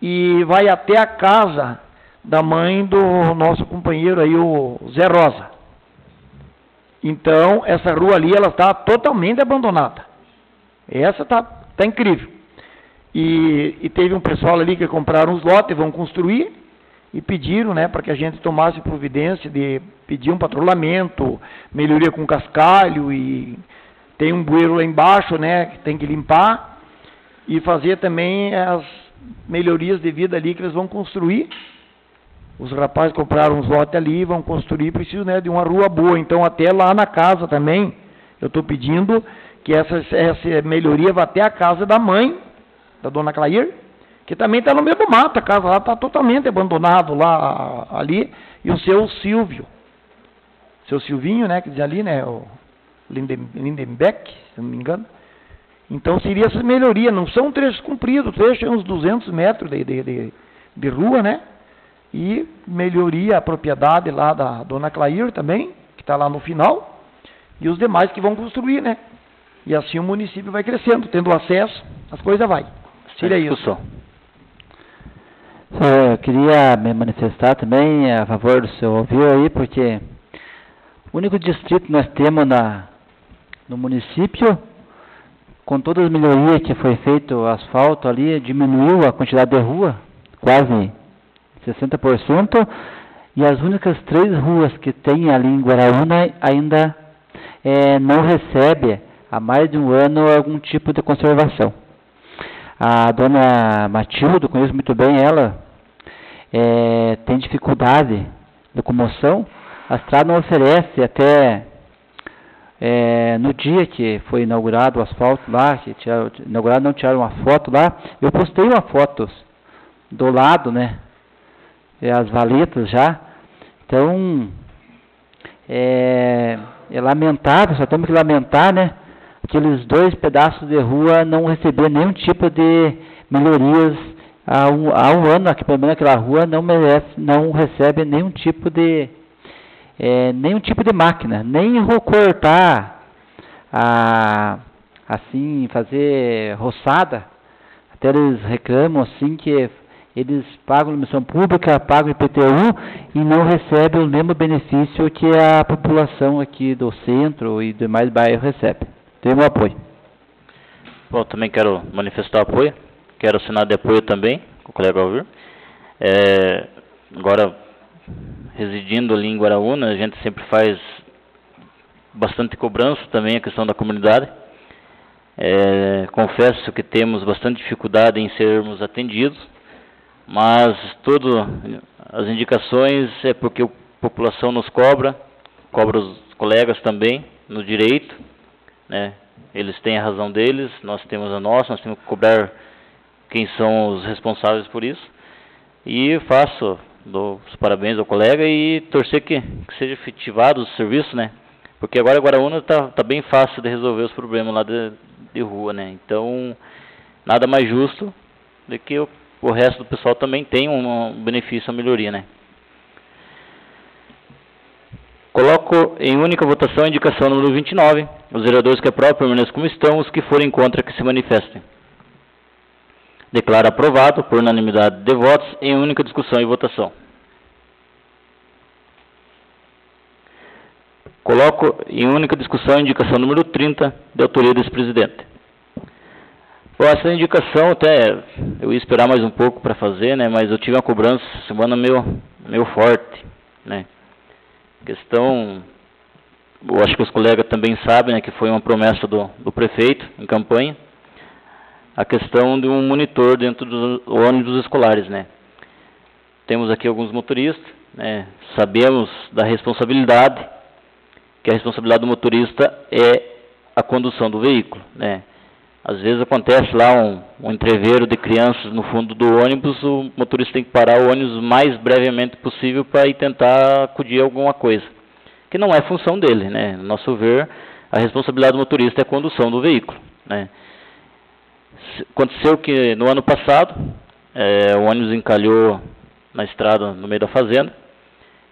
Speaker 8: e vai até a casa da mãe do nosso companheiro aí, o Zé Rosa. Então, essa rua ali, ela está totalmente abandonada. Essa está incrível. E teve um pessoal ali que compraram uns lotes, vão construir, e pediram, né, para que a gente tomasse providência de pedir um patrulhamento, melhoria com cascalho, e tem um bueiro lá embaixo, né, que tem que limpar, e fazer também as melhorias de vida ali que eles vão construir. Os rapazes compraram uns lotes ali, vão construir, preciso, né, de uma rua boa. Então até lá na casa também, eu estou pedindo que essa melhoria vá até a casa da mãe, da dona Clair, que também está no meio do mato, a casa lá está totalmente abandonado lá, ali, e o seu Silvio, seu Silvinho, né, que diz ali, né, o Lindenbeck, se não me engano. Então seria essa melhoria, não são trechos compridos, trechos uns 200 metros de rua, né, e melhoria a propriedade lá da dona Clair também, que está lá no final, e os demais que vão construir, né, e assim o município vai crescendo, tendo acesso, as coisas vai. Seria isso.
Speaker 7: Eu queria me manifestar também a favor do seu ouvido aí, porque o único distrito que nós temos no município, com todas as melhorias que foi feito o asfalto ali, diminuiu a quantidade de rua, quase 60%, e as únicas 3 ruas que tem ali em Guaraúna ainda não recebe há mais de um ano algum tipo de conservação. A dona Matilde, conheço muito bem ela, tem dificuldade de locomoção. A estrada não oferece até no dia que foi inaugurado o asfalto lá, não tiraram uma foto lá, eu postei uma foto do lado, né, as valetas já. Então, é lamentável, só temos que lamentar, né, aqueles 2 pedaços de rua não receber nenhum tipo de melhorias há um ano, aqui pelo menos aquela rua não recebe nenhum tipo de máquina, nem cortar, assim, fazer roçada. Até eles reclamam assim que eles pagam missão pública, pagam IPTU e não recebem o mesmo benefício que a população aqui do centro e demais bairros recebe. Tem meu apoio.
Speaker 1: Bom, também quero manifestar apoio, quero assinar de apoio também, com o colega Alvir. Agora, residindo ali em Guaraúna, a gente sempre faz bastante cobrança também a questão da comunidade. Confesso que temos bastante dificuldade em sermos atendidos, mas todas as indicações é porque a população nos cobra os colegas também no direito, né? Eles têm a razão deles, nós temos a nossa, nós temos que cobrar quem são os responsáveis por isso. E dou os parabéns ao colega e torcer que seja efetivado o serviço, né? Porque agora Guaraúna tá bem fácil de resolver os problemas lá de rua, né? Então, nada mais justo do que o resto do pessoal também tem um benefício, uma melhoria, né? Coloco em única votação a indicação número 29. Os vereadores que aprovam permaneçam como estão, os que forem contra que se manifestem. Declaro aprovado por unanimidade de votos em única discussão e votação. Coloco em única discussão a indicação número 30, de autoria desse presidente. Bom, essa indicação até eu ia esperar mais um pouco para fazer, né? Mas eu tive uma cobrança semana meio forte, né? Questão, eu acho que os colegas também sabem, né, que foi uma promessa do prefeito em campanha, a questão de um monitor dentro dos ônibus escolares, né? Temos aqui alguns motoristas, né? Sabemos da responsabilidade, que a responsabilidade do motorista é a condução do veículo, né? Às vezes acontece lá um entreveiro de crianças no fundo do ônibus, o motorista tem que parar o ônibus o mais brevemente possível para ir tentar acudir a alguma coisa, que não é função dele, né? No nosso ver, a responsabilidade do motorista é a condução do veículo, né? Aconteceu que no ano passado, o ônibus encalhou na estrada no meio da fazenda,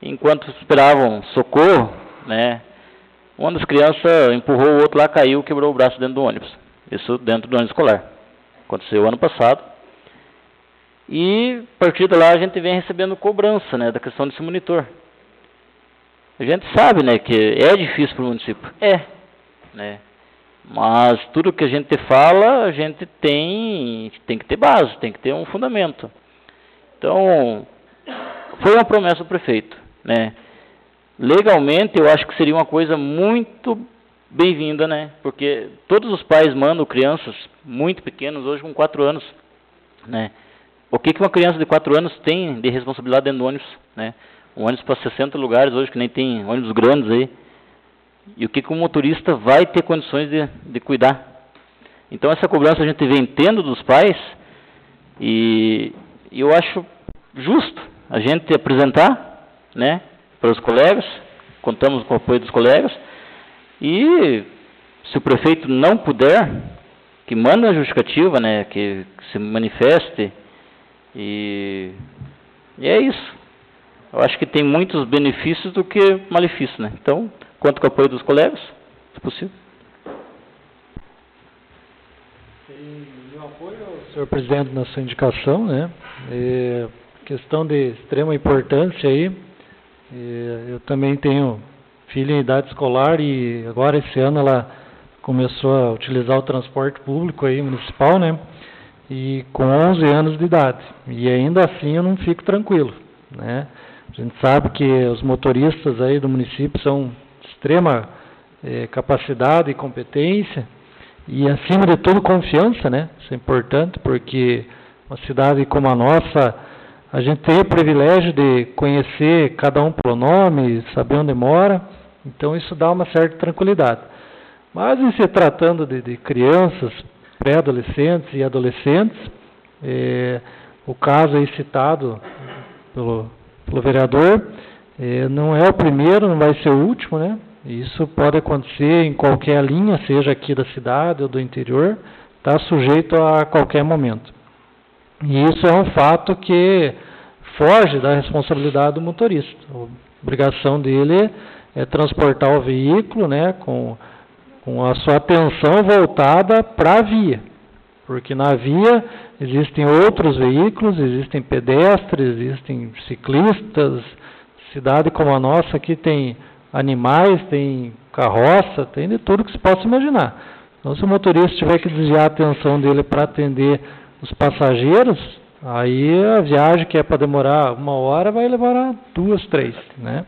Speaker 1: enquanto esperavam socorro, né? Uma das crianças empurrou o outro lá, caiu, quebrou o braço dentro do ônibus. Isso dentro do ônibus escolar. Aconteceu ano passado. E a partir de lá a gente vem recebendo cobrança, né, da questão desse monitor. A gente sabe, né, que é difícil para o município. Né? Mas tudo que a gente fala, a gente tem que ter base, tem que ter um fundamento. Então, foi uma promessa do prefeito, né? Legalmente, eu acho que seria uma coisa muito bem-vinda, né? Porque todos os pais mandam crianças muito pequenas, hoje com 4 anos, né? O que uma criança de 4 anos tem de responsabilidade dentro do ônibus, né? Um ônibus para 60 lugares hoje, que nem tem ônibus grandes aí. E o que um motorista vai ter condições de cuidar? Então, essa cobrança a gente vem tendo dos pais, e eu acho justo a gente apresentar, né, para os colegas, contamos com o apoio dos colegas, e se o prefeito não puder, que manda a justificativa, né, que se manifeste, e é isso. Eu acho que tem muitos benefícios do que malefícios, né? Então, conto com o apoio dos colegas, se possível.
Speaker 6: Meu apoio ao senhor presidente na sua indicação, né? Questão de extrema importância aí. Eu também tenho filha em idade escolar e agora esse ano ela começou a utilizar o transporte público aí municipal, né? E com 11 anos de idade. E ainda assim eu não fico tranquilo, né? A gente sabe que os motoristas aí do município são de extrema capacidade e competência e, acima de tudo, confiança, né? Isso é importante porque uma cidade como a nossa, a gente tem o privilégio de conhecer cada um pelo nome, saber onde mora, então isso dá uma certa tranquilidade. Mas em se tratando de crianças, pré-adolescentes e adolescentes, o caso aí citado pelo vereador, não é o primeiro, não vai ser o último, né? Isso pode acontecer em qualquer linha, seja aqui da cidade ou do interior, está sujeito a qualquer momento. E isso é um fato que foge da responsabilidade do motorista. A obrigação dele é transportar o veículo, né, com a sua atenção voltada para a via. Porque na via existem outros veículos, existem pedestres, existem ciclistas. Cidade como a nossa aqui tem animais, tem carroça, tem de tudo que se possa imaginar. Então, se o motorista tiver que desviar a atenção dele para atender os passageiros, aí a viagem que é para demorar 1 hora vai levar 2, 3, né?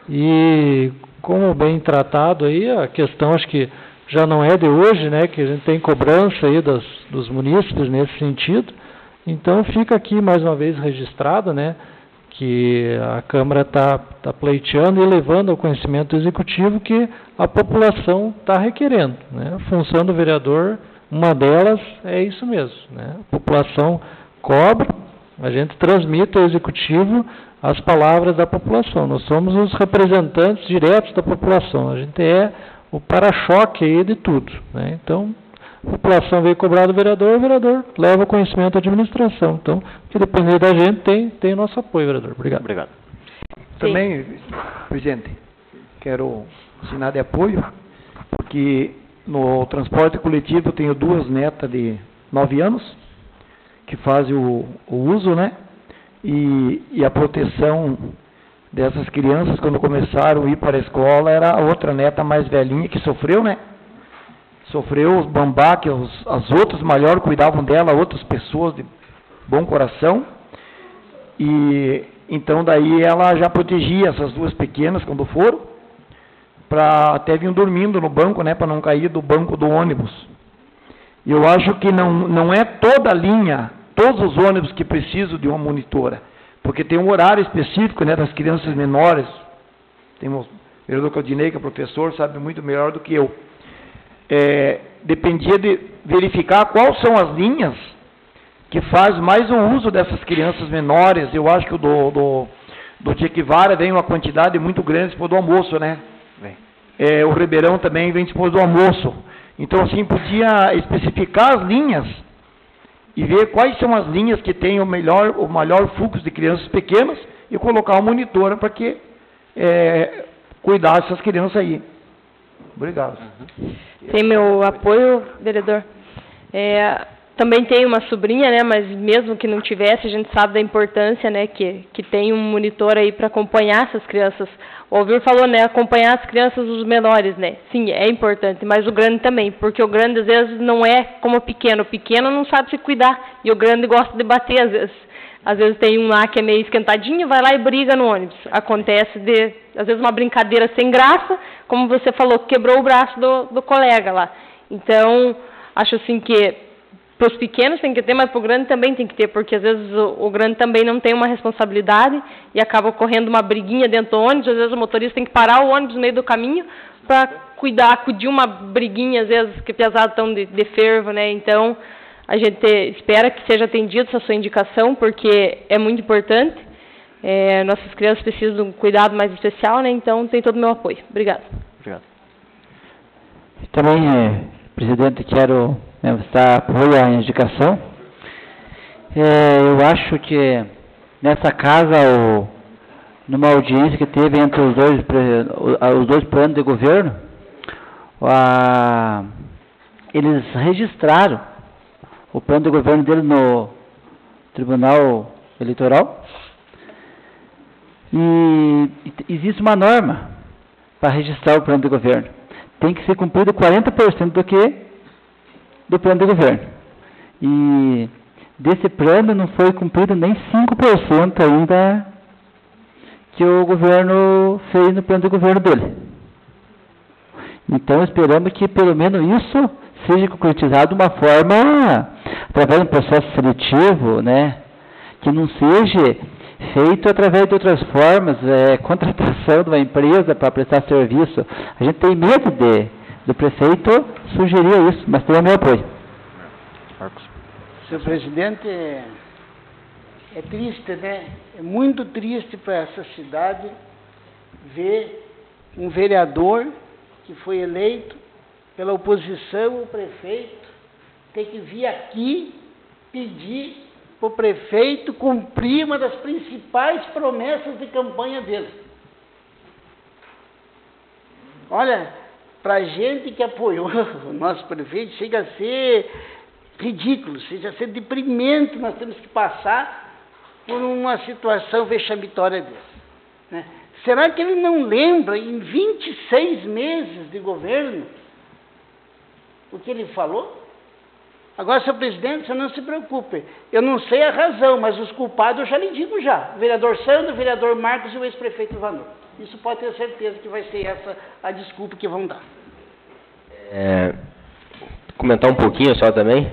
Speaker 6: E como bem tratado aí, a questão acho que já não é de hoje, né, que a gente tem cobrança aí dos munícipes nesse sentido. Então fica aqui mais uma vez registrado, né, que a Câmara está pleiteando e levando ao conhecimento do Executivo que a população está requerendo, né? A função do vereador, uma delas é isso mesmo, né? A população cobra, a gente transmite ao Executivo as palavras da população. Nós somos os representantes diretos da população, a gente é o para-choque aí de tudo, né? Então, a população veio cobrar do vereador, o vereador leva o conhecimento à administração. Então, o que depender da gente tem o nosso apoio, vereador. Obrigado.
Speaker 1: Obrigado.
Speaker 8: Também, presidente, quero assinar de apoio, porque no transporte coletivo eu tenho 2 netas de 9 anos, que fazem o uso, né? E a proteção dessas crianças, quando começaram a ir para a escola, era a outra neta mais velhinha que sofreu, né? Sofreu os bambá, que as outras maiores cuidavam dela, outras pessoas de bom coração. E então daí ela já protegia essas 2 pequenas quando foram, para até vir dormindo no banco, né, para não cair do banco do ônibus. E eu acho que não é toda a linha, todos os ônibus que precisam de uma monitora, porque tem um horário específico, né, das crianças menores. Tem o vereador Claudinei, que é professor, sabe muito melhor do que eu. Dependia de verificar quais são as linhas que faz mais o uso dessas crianças menores. Eu acho que o do Tchequivara vem uma quantidade muito grande depois do almoço, né? O Ribeirão também vem depois do almoço. Então, assim, podia especificar as linhas e ver quais são as linhas que têm o maior fluxo de crianças pequenas e colocar uma monitora para que cuidar dessas crianças aí. Obrigado.
Speaker 9: Tem meu apoio, vereador. Também tenho uma sobrinha, né, mas mesmo que não tivesse, a gente sabe da importância, né, que tem um monitor aí para acompanhar essas crianças. O Alvir falou, né, acompanhar as crianças, os menores, né. Sim, é importante, mas o grande também, porque o grande às vezes não é como o pequeno não não sabe se cuidar, e o grande gosta de bater às vezes. Às vezes tem um lá que é meio esquentadinho, vai lá e briga no ônibus. Acontece às vezes, uma brincadeira sem graça, como você falou, quebrou o braço do colega lá. Então, acho assim que para os pequenos tem que ter, mas para o grande também tem que ter, porque às vezes o grande também não tem uma responsabilidade e acaba ocorrendo uma briguinha dentro do ônibus. Às vezes o motorista tem que parar o ônibus no meio do caminho para acudir uma briguinha, às vezes, que pesado estão de fervo, né? Então, a gente espera que seja atendido essa sua indicação, porque é muito importante. Nossas crianças precisam de um cuidado mais especial, né? Então, tem todo o meu apoio. Obrigada.
Speaker 1: Obrigado.
Speaker 7: Também, presidente, quero manifestar apoio à indicação. Eu acho que nessa casa, numa audiência que teve entre os dois planos de governo, eles registraram o plano de governo dele no Tribunal Eleitoral e existe uma norma para registrar o plano de governo. Tem que ser cumprido 40% do plano de governo. E desse plano não foi cumprido nem 5% ainda que o governo fez no plano de governo dele. Então esperamos que pelo menos isso seja concretizado de uma forma, através de um processo seletivo, né, que não seja feito através de outras formas, contratação de uma empresa para prestar serviço. A gente tem medo do prefeito sugerir isso, mas tem o meu apoio.
Speaker 1: Marcos.
Speaker 2: Senhor presidente, é triste, né? É muito triste para essa cidade ver um vereador que foi eleito pela oposição, o prefeito, ter que vir aqui pedir para o prefeito cumprir uma das principais promessas de campanha dele. Olha, para a gente que apoiou o nosso prefeito, chega a ser ridículo, chega a ser deprimente, nós temos que passar por uma situação vexamitória dessa, né? Será que ele não lembra, em 26 meses de governo, o que ele falou? Agora, senhor presidente, você não se preocupe. Eu não sei a razão, mas os culpados eu já lhe digo já. O vereador Sandro, o vereador Marcos e o ex-prefeito Vanor. Isso pode ter certeza que vai ser essa a desculpa que vão dar.
Speaker 5: Comentar um pouquinho só também.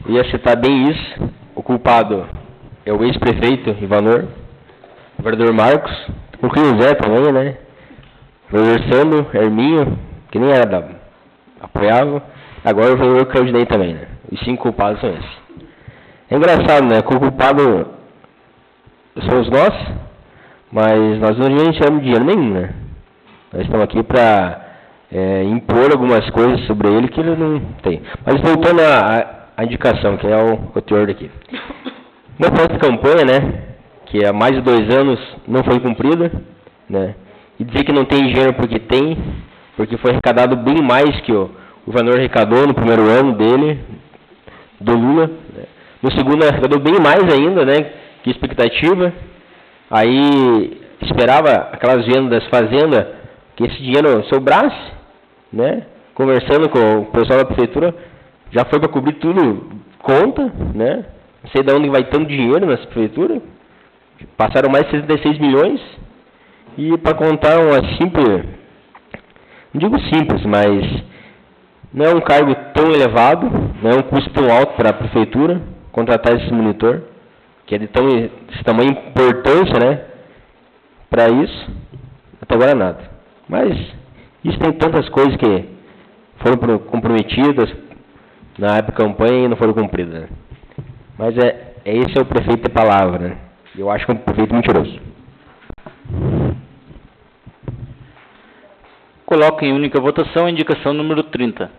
Speaker 5: Eu ia citar bem isso. O culpado é o ex-prefeito Ivanor, o vereador Marcos, o Rio Zé também, né? O vereador Sandro, Herminho, que nem era apoiava. Agora o vereador Claudinei também, né? Os 5 culpados são esses. É engraçado, né? Que o culpado somos nós, mas nós não tiramos dinheiro nenhum, né? Nós estamos aqui para impor algumas coisas sobre ele que ele não tem. Mas voltando à indicação, que é o teor daqui. Uma promessa de campanha, né? Que há mais de 2 anos não foi cumprida, né? E dizer que não tem dinheiro porque tem, porque foi arrecadado bem mais que o Vanor arrecadou no primeiro ano dele, do Lula. Né? No segundo arrecadou bem mais ainda, né? Que expectativa. Aí esperava aquelas vendas das fazendas que esse dinheiro sobrasse, né? Conversando com o pessoal da prefeitura, já foi para cobrir tudo conta, né? Não sei de onde vai tanto dinheiro nessa prefeitura. Passaram mais de 66 milhões. E para contar uma simples, não digo simples, mas não é um cargo tão elevado, não é um custo tão alto para a prefeitura contratar esse monitor, que é de tamanha importância, né, para isso. Até agora nada. Mas isso tem tantas coisas que foram comprometidas na época da campanha e não foram cumpridas. Né? Mas esse é o prefeito de palavra, né? Eu acho que é um prefeito mentiroso.
Speaker 1: Coloco em única votação a indicação número 30.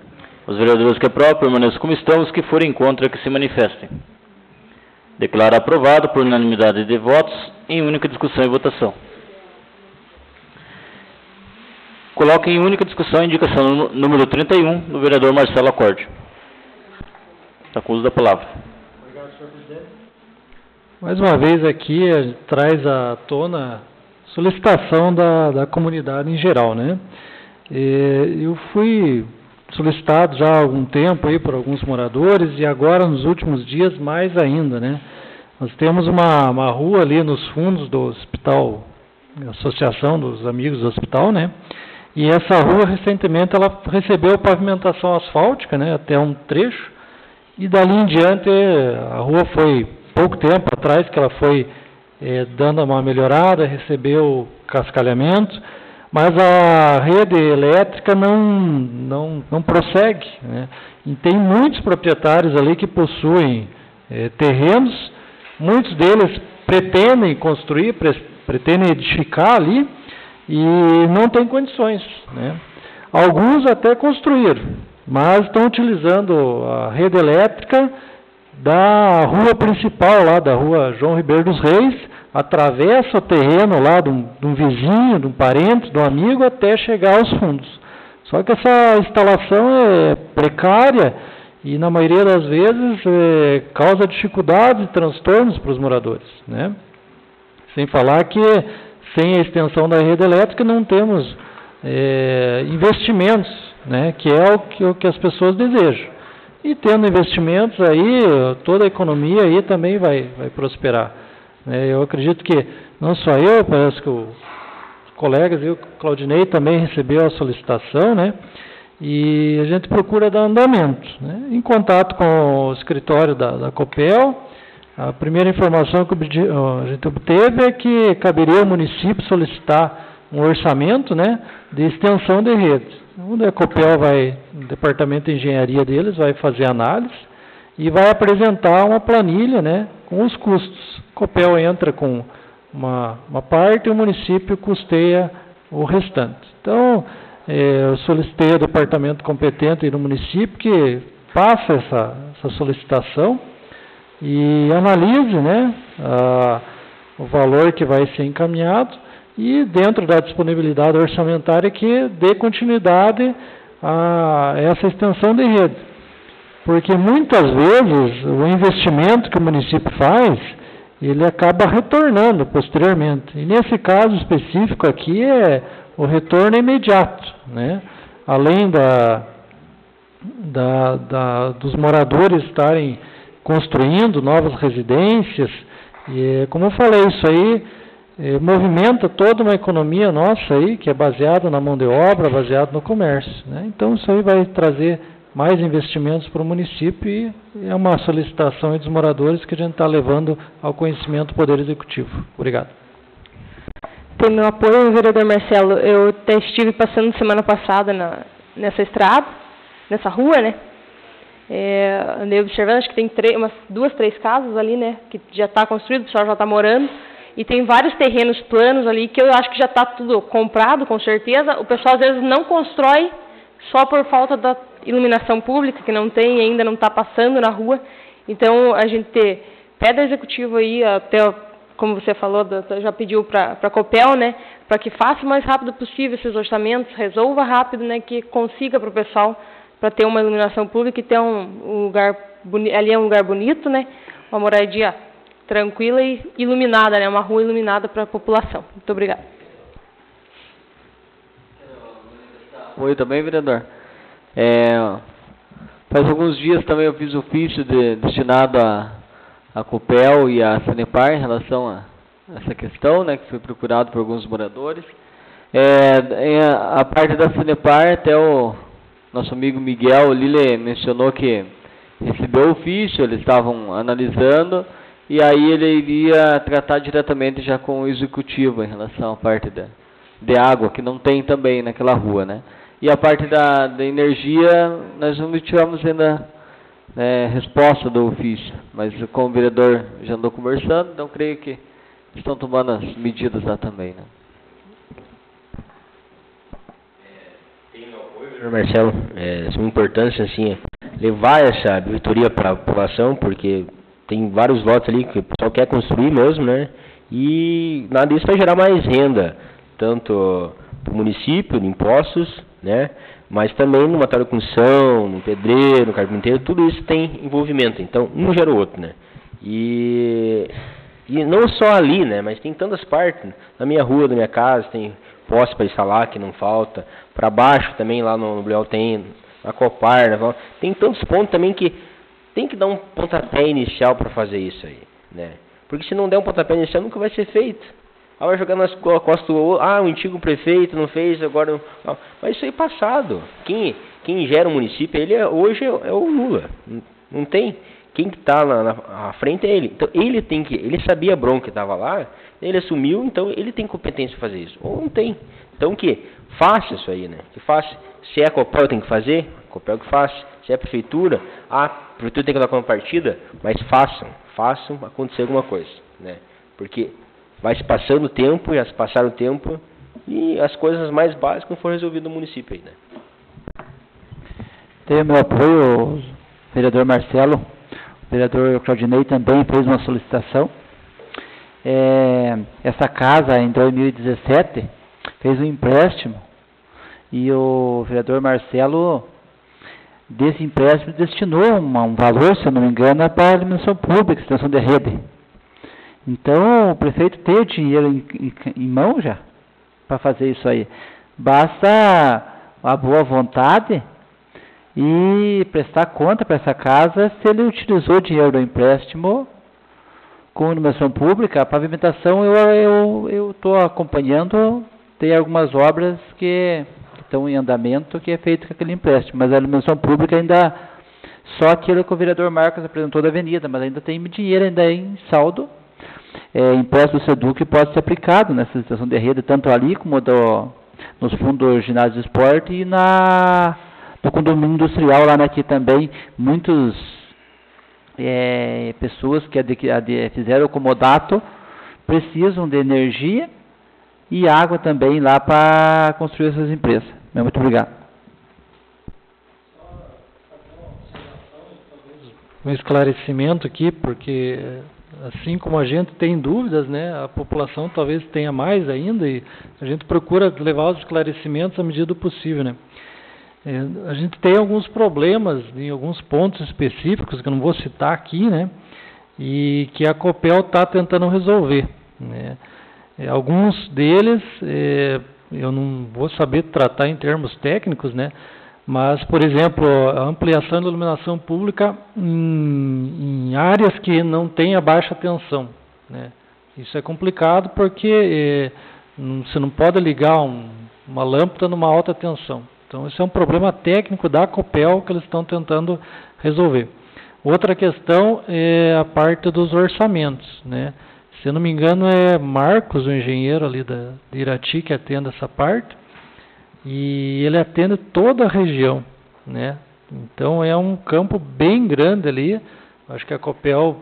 Speaker 1: Os vereadores que aprovam permaneçam como estão, os que forem contra que se manifestem. Declaro aprovado por unanimidade de votos em única discussão e votação. Coloco em única discussão a indicação número 31 do vereador Marcelo Acorde. Está com o uso da palavra.
Speaker 6: Obrigado, senhor presidente. Mais uma vez aqui traz à tona solicitação da comunidade em geral, né? Eu fui solicitado já há algum tempo aí por alguns moradores e agora nos últimos dias mais ainda, né? Nós temos uma rua ali nos fundos do hospital, Associação dos Amigos do Hospital, né? E essa rua, recentemente, ela recebeu pavimentação asfáltica, né? Até um trecho. E dali em diante, a rua foi, pouco tempo atrás, que ela foi dando uma melhorada, recebeu cascalhamento, mas a rede elétrica não prossegue, né? E tem muitos proprietários ali que possuem terrenos, muitos deles pretendem construir, pretendem edificar ali, e não tem condições, né? Alguns até construíram, mas estão utilizando a rede elétrica da rua principal, lá da rua João Ribeiro dos Reis, atravessa o terreno lá de um vizinho, de um parente, de um amigo, até chegar aos fundos. Só que essa instalação é precária e, na maioria das vezes, causa dificuldades e transtornos para os moradores, né? Sem falar que, sem a extensão da rede elétrica, não temos investimentos, né, que é o que as pessoas desejam. E tendo investimentos aí, toda a economia aí também vai prosperar. Eu acredito que, não só eu, parece que os colegas, o Claudinei também recebeu a solicitação, né, e a gente procura dar andamento, né, em contato com o escritório da Copel. A primeira informação que a gente obteve é que caberia ao município solicitar um orçamento, né, de extensão de rede. Onde a Copel o departamento de engenharia deles vai fazer análise e vai apresentar uma planilha, né, com os custos. A Copel entra com uma parte e o município custeia o restante. Então, eu solicitei ao departamento competente do município que faça essa solicitação e analise, né, o valor que vai ser encaminhado e, dentro da disponibilidade orçamentária, que dê continuidade a essa extensão de rede. Porque, muitas vezes, o investimento que o município faz, ele acaba retornando posteriormente. E, nesse caso específico aqui, o retorno é imediato, né? Além dos moradores estarem construindo novas residências, e, como eu falei, isso aí movimenta toda uma economia nossa aí, que é baseada na mão de obra, baseada no comércio, né? Então, isso aí vai trazer mais investimentos para o município e é uma solicitação dos moradores que a gente está levando ao conhecimento do Poder Executivo. Obrigado.
Speaker 9: Tem meu apoio, vereador Marcelo. Eu até estive passando semana passada nessa estrada, nessa rua, né? Andei observando, acho que tem 2, 3 casas ali, né? Que já está construído, o pessoal já está morando. E tem vários terrenos planos ali que eu acho que já está tudo comprado, com certeza. O pessoal, às vezes, não constrói só por falta da iluminação pública, que não tem, ainda não está passando na rua. Então, a gente pede ao executivo aí, até, como você falou, já pediu para a Copel, né, para que faça o mais rápido possível esses orçamentos, resolva rápido, né, que consiga para o pessoal, para ter uma iluminação pública e ter um lugar bonito, ali é um lugar bonito, né, uma moradia tranquila e iluminada, né, uma rua iluminada para a população. Muito obrigada.
Speaker 4: Oi, também, vereador. Faz alguns dias também eu fiz ofício destinado à Copel e à Sanepar em relação a essa questão, né, que foi procurado por alguns moradores. A parte da Sanepar, até o nosso amigo Miguel Lille mencionou que recebeu o ofício, eles estavam analisando, e aí ele iria tratar diretamente já com o executivo em relação à parte de água, que não tem também naquela rua, né? E a parte da energia, nós não tivemos ainda resposta do ofício, mas com o vereador já andou conversando, então creio que estão tomando as medidas lá também, né?
Speaker 5: Tem meu apoio, vereador Marcelo, uma importância assim, levar essa auditoria para a população, porque tem vários lotes ali que o pessoal quer construir mesmo, né? E nada disso vai gerar mais renda, tanto para o município, de impostos, né? Mas também no material de construção, no pedreiro, no carpinteiro, tudo isso tem envolvimento. Então, um gera o outro, né? E não só ali, né? Mas tem tantas partes. Na minha rua, na minha casa, tem poste para instalar, que não falta. Para baixo também, lá no Blial tem, na Copar, tem tantos pontos também que tem que dar um pontapé inicial para fazer isso aí, né? Porque se não der um pontapé inicial, nunca vai ser feito. Vai jogar nas costas o antigo prefeito não fez, agora... Mas isso aí é passado. Quem gera o município, hoje é o Lula. Não tem. Quem está na frente é ele. Então, ele sabia a bronca que estava lá, ele assumiu, então ele tem competência para fazer isso. Ou não tem. Então, faça isso aí, né? Que faça. Se é a Copel tem que fazer, a Copel que faça. Se é a prefeitura, a prefeitura tem que dar contrapartida, mas façam acontecer alguma coisa, né? Porque vai se passando o tempo, já se passaram o tempo, e as coisas mais básicas não foram resolvidas no município aí, né?
Speaker 7: Tem o meu apoio, o vereador Marcelo. O vereador Claudinei também fez uma solicitação. Essa casa, em 2017, fez um empréstimo, e o vereador Marcelo, desse empréstimo, destinou um valor, se eu não me engano, para a iluminação pública, extensão de rede. Então, o prefeito tem o dinheiro em mão já, para fazer isso aí. Basta a boa vontade e prestar conta para essa casa se ele utilizou o dinheiro do empréstimo com iluminação pública. A pavimentação eu estou acompanhando, tem algumas obras que estão em andamento que é feito com aquele empréstimo, mas a iluminação pública ainda, só aquilo que o vereador Marcos apresentou da avenida, mas ainda tem dinheiro ainda em saldo. Empréstimo do SEDUC pode ser aplicado nessa situação de rede, tanto ali como nos fundos do ginásio de esporte e no condomínio industrial lá, né, que também muitas pessoas que fizeram o comodato precisam de energia e água também lá para construir essas empresas. Muito obrigado.
Speaker 6: Um esclarecimento aqui, porque assim como a gente tem dúvidas, né, a população talvez tenha mais ainda, e a gente procura levar os esclarecimentos à medida do possível, né. A gente tem alguns problemas em alguns pontos específicos, que eu não vou citar aqui, né, e que a Copel está tentando resolver, né. Alguns deles, eu não vou saber tratar em termos técnicos, né, mas, por exemplo, a ampliação da iluminação pública em áreas que não tem a baixa tensão, né. Isso é complicado porque você não pode ligar uma lâmpada numa alta tensão. Então, isso é um problema técnico da Copel que eles estão tentando resolver. Outra questão é a parte dos orçamentos, né. Se eu não me engano, é Marcos, o engenheiro ali de Irati, que atende essa parte, e ele atende toda a região, né. Então, é um campo bem grande ali. Acho que a Copel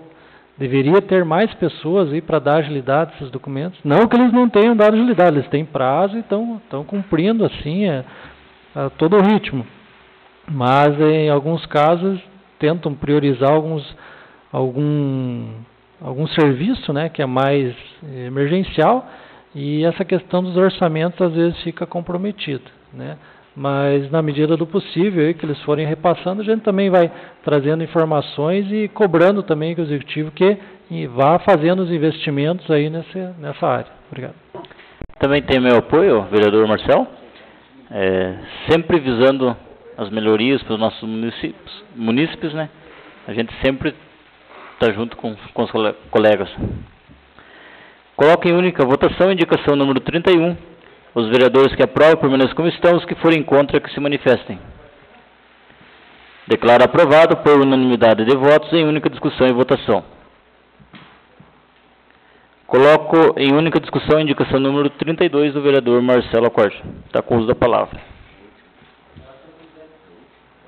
Speaker 6: deveria ter mais pessoas aí para dar agilidade a esses documentos. Não que eles não tenham dado agilidade, eles têm prazo e estão cumprindo assim a todo o ritmo. Mas, em alguns casos, tentam priorizar algum serviço, né, que é mais emergencial, e essa questão dos orçamentos às vezes fica comprometida, né. Mas na medida do possível aí, que eles forem repassando, a gente também vai trazendo informações e cobrando também que o executivo vá fazendo os investimentos aí nessa área. Obrigado.
Speaker 1: Também tem meu apoio, vereador Marcel, sempre visando as melhorias para os nossos munícipes, né. A gente sempre está junto com os colegas. Coloco em única votação a indicação número 31. Os vereadores que aprovam permaneçam como estão, os que forem contra que se manifestem. Declaro aprovado por unanimidade de votos em única discussão e votação. Coloco em única discussão a indicação número 32 do vereador Marcelo Acorte. Está com o uso da palavra.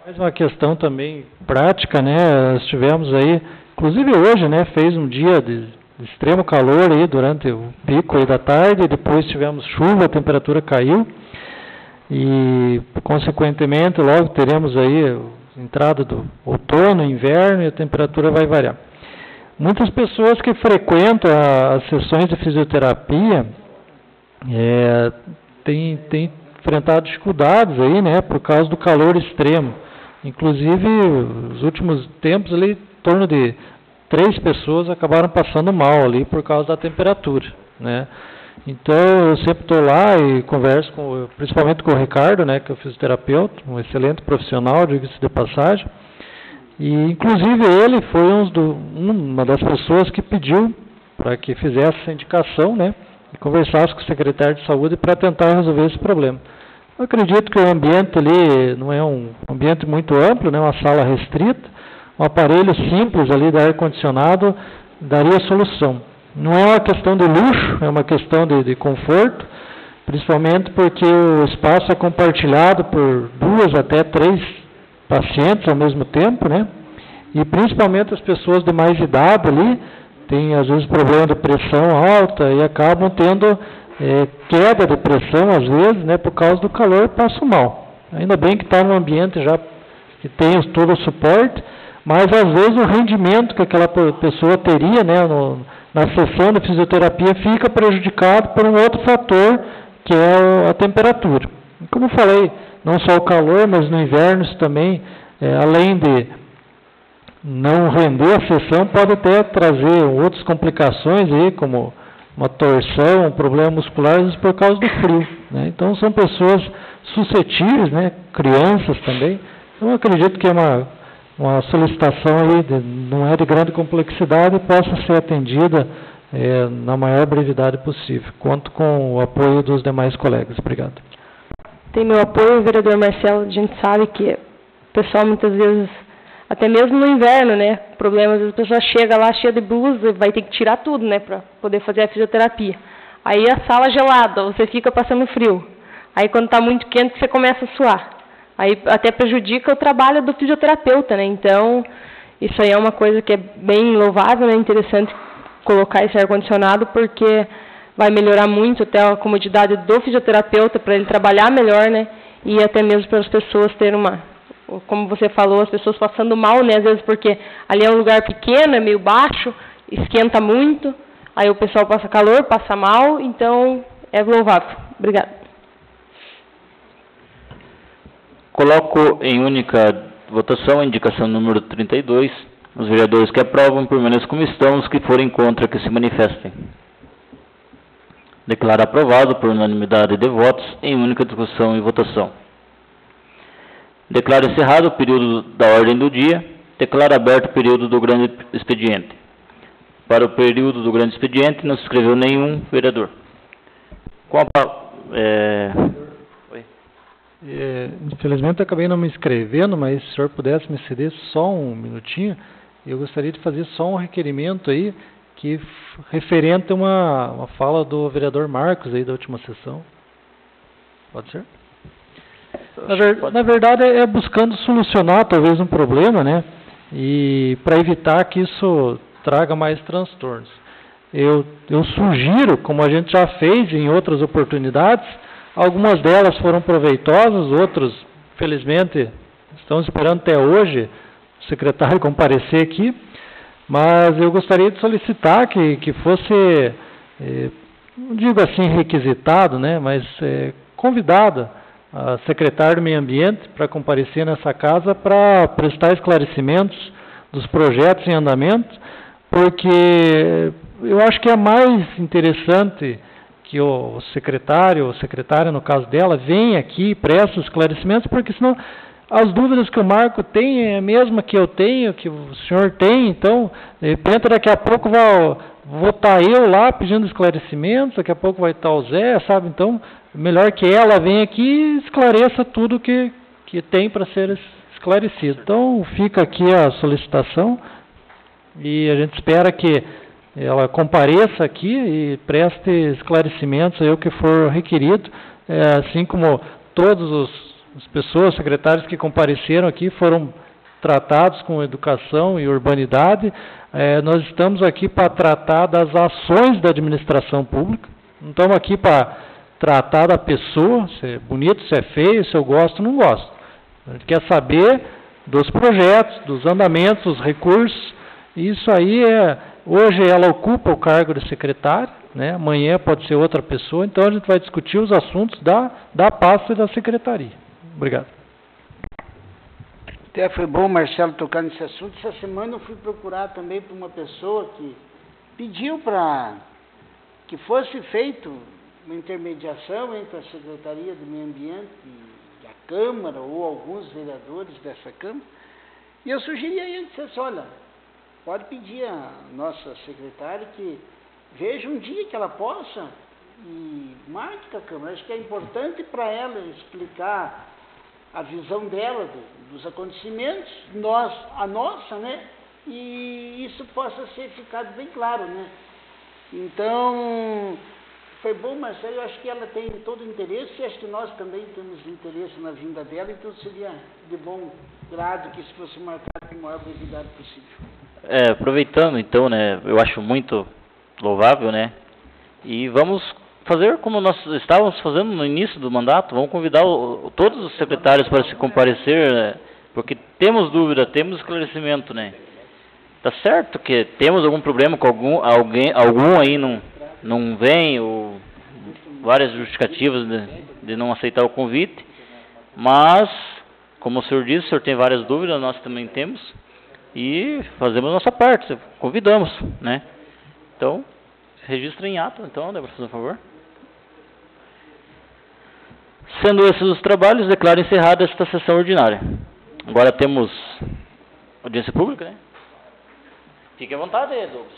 Speaker 6: Mais uma questão também prática, né? Nós tivemos aí, inclusive hoje, né, fez um dia de extremo calor aí durante o pico aí da tarde, depois tivemos chuva, a temperatura caiu e, consequentemente, logo teremos aí a entrada do outono, inverno e a temperatura vai variar. Muitas pessoas que frequentam as sessões de fisioterapia têm enfrentado dificuldades aí, né, por causa do calor extremo. Inclusive, nos últimos tempos, ali, em torno de 3 pessoas acabaram passando mal ali por causa da temperatura, né. Então, eu sempre estou lá e converso principalmente com o Ricardo, né, que é o fisioterapeuta, um excelente profissional, diga-se de passagem. E, inclusive, ele foi uma das pessoas que pediu para que fizesse essa indicação, né, e conversasse com o secretário de saúde para tentar resolver esse problema. Eu acredito que o ambiente ali não é um ambiente muito amplo, né, uma sala restrita, um aparelho simples ali de ar-condicionado daria solução. Não é uma questão de luxo, é uma questão de conforto, principalmente porque o espaço é compartilhado por 2 até 3 pacientes ao mesmo tempo, né? E principalmente as pessoas de mais idade ali têm às vezes problema de pressão alta e acabam tendo queda de pressão às vezes, né? Por causa do calor, passam mal. Ainda bem que está no ambiente já que tem todo o suporte, mas às vezes o rendimento que aquela pessoa teria, né, na sessão de fisioterapia fica prejudicado por um outro fator, que é a temperatura. Como eu falei, não só o calor, mas no inverno isso também, além de não render a sessão, pode até trazer outras complicações aí, como uma torção, um problema muscular, por causa do frio, né? Então são pessoas suscetíveis, né, crianças também. Então eu acredito que é uma solicitação aí não é de grande complexidade e possa ser atendida na maior brevidade possível. Conto com o apoio dos demais colegas. Obrigado.
Speaker 9: Tem meu apoio, vereador Marcelo. A gente sabe que o pessoal muitas vezes, até mesmo no inverno, né, problemas, a pessoa chega lá cheia de blusa, vai ter que tirar tudo, né, para poder fazer a fisioterapia. Aí a sala gelada, você fica passando frio. Aí quando está muito quente, você começa a suar. Aí até prejudica o trabalho do fisioterapeuta, né? Então, isso aí é uma coisa que é bem louvável, né? Interessante colocar esse ar-condicionado, porque vai melhorar muito até a comodidade do fisioterapeuta para ele trabalhar melhor, né? E até mesmo para as pessoas terem como você falou, as pessoas passando mal, né? Às vezes porque ali é um lugar pequeno, é meio baixo, esquenta muito, aí o pessoal passa calor, passa mal, então é louvável. Obrigada.
Speaker 1: Coloco em única votação a indicação número 32. Os vereadores que aprovam permaneçam como estão, os que forem contra que se manifestem. Declaro aprovado por unanimidade de votos em única discussão e votação. Declaro encerrado o período da ordem do dia. Declaro aberto o período do grande expediente. Para o período do grande expediente não se inscreveu nenhum vereador.
Speaker 6: Infelizmente eu acabei não me inscrevendo, mas se o senhor pudesse me ceder só um minutinho, eu gostaria de fazer só um requerimento aí, que referente a uma fala do vereador Marcos aí da última sessão. Pode ser? Na verdade é buscando solucionar talvez um problema, né? E para evitar que isso traga mais transtornos. Eu sugiro, como a gente já fez em outras oportunidades, algumas delas foram proveitosas, outras, felizmente, estão esperando até hoje o secretário comparecer aqui, mas eu gostaria de solicitar que fosse, não digo assim requisitado, né, mas convidado a secretário do Meio Ambiente para comparecer nessa casa para prestar esclarecimentos dos projetos em andamento, porque eu acho que é mais interessante que o secretário, ou secretária, no caso dela, venha aqui e preste os esclarecimentos, porque senão as dúvidas que o Marco tem é a mesma que eu tenho, que o senhor tem, então, de repente, daqui a pouco vou estar eu lá pedindo esclarecimentos, daqui a pouco vai estar o Zé, sabe? Então, melhor que ela venha aqui e esclareça tudo que tem para ser esclarecido. Então, fica aqui a solicitação e a gente espera que ela compareça aqui e preste esclarecimentos aí o que for requerido, assim como todas as pessoas, secretários que compareceram aqui foram tratados com educação e urbanidade. Nós estamos aqui para tratar das ações da administração pública, não estamos aqui para tratar da pessoa, se é bonito, se é feio, se eu gosto ou não gosto. A gente quer saber dos projetos, dos andamentos, dos recursos. Isso aí hoje ela ocupa o cargo de secretária, né? Amanhã pode ser outra pessoa, então a gente vai discutir os assuntos da pasta e da secretaria. Obrigado.
Speaker 2: Até foi bom, Marcelo, tocar nesse assunto. Essa semana eu fui procurar também por uma pessoa que pediu para que fosse feito uma intermediação entre a Secretaria do Meio Ambiente e a Câmara, ou alguns vereadores dessa Câmara, e eu sugeri a ele, disse, olha, pode pedir à nossa secretária que veja um dia que ela possa e marque com a Câmara. Acho que é importante para ela explicar a visão dela dos acontecimentos, a nossa, né? E isso possa ser ficado bem claro, né? Então, foi bom, Marcelo, eu acho que ela tem todo o interesse e acho que nós também temos interesse na vinda dela, então seria de bom grado que isso fosse marcado com o maior brevidade possível.
Speaker 1: Aproveitando então, né, eu acho muito louvável, né, e vamos fazer como nós estávamos fazendo no início do mandato, vamos convidar todos os secretários para se comparecer, né, porque temos dúvida, temos esclarecimento, né. Tá certo que temos algum problema com algum aí não vem, ou várias justificativas de não aceitar o convite, mas, como o senhor disse, o senhor tem várias dúvidas, nós também temos, e fazemos a nossa parte, convidamos, né. Então, registra em ato, então, Débora, por favor. Sendo esses os trabalhos, declaro encerrada esta sessão ordinária. Agora temos audiência pública, né? Fique à vontade, Douglas.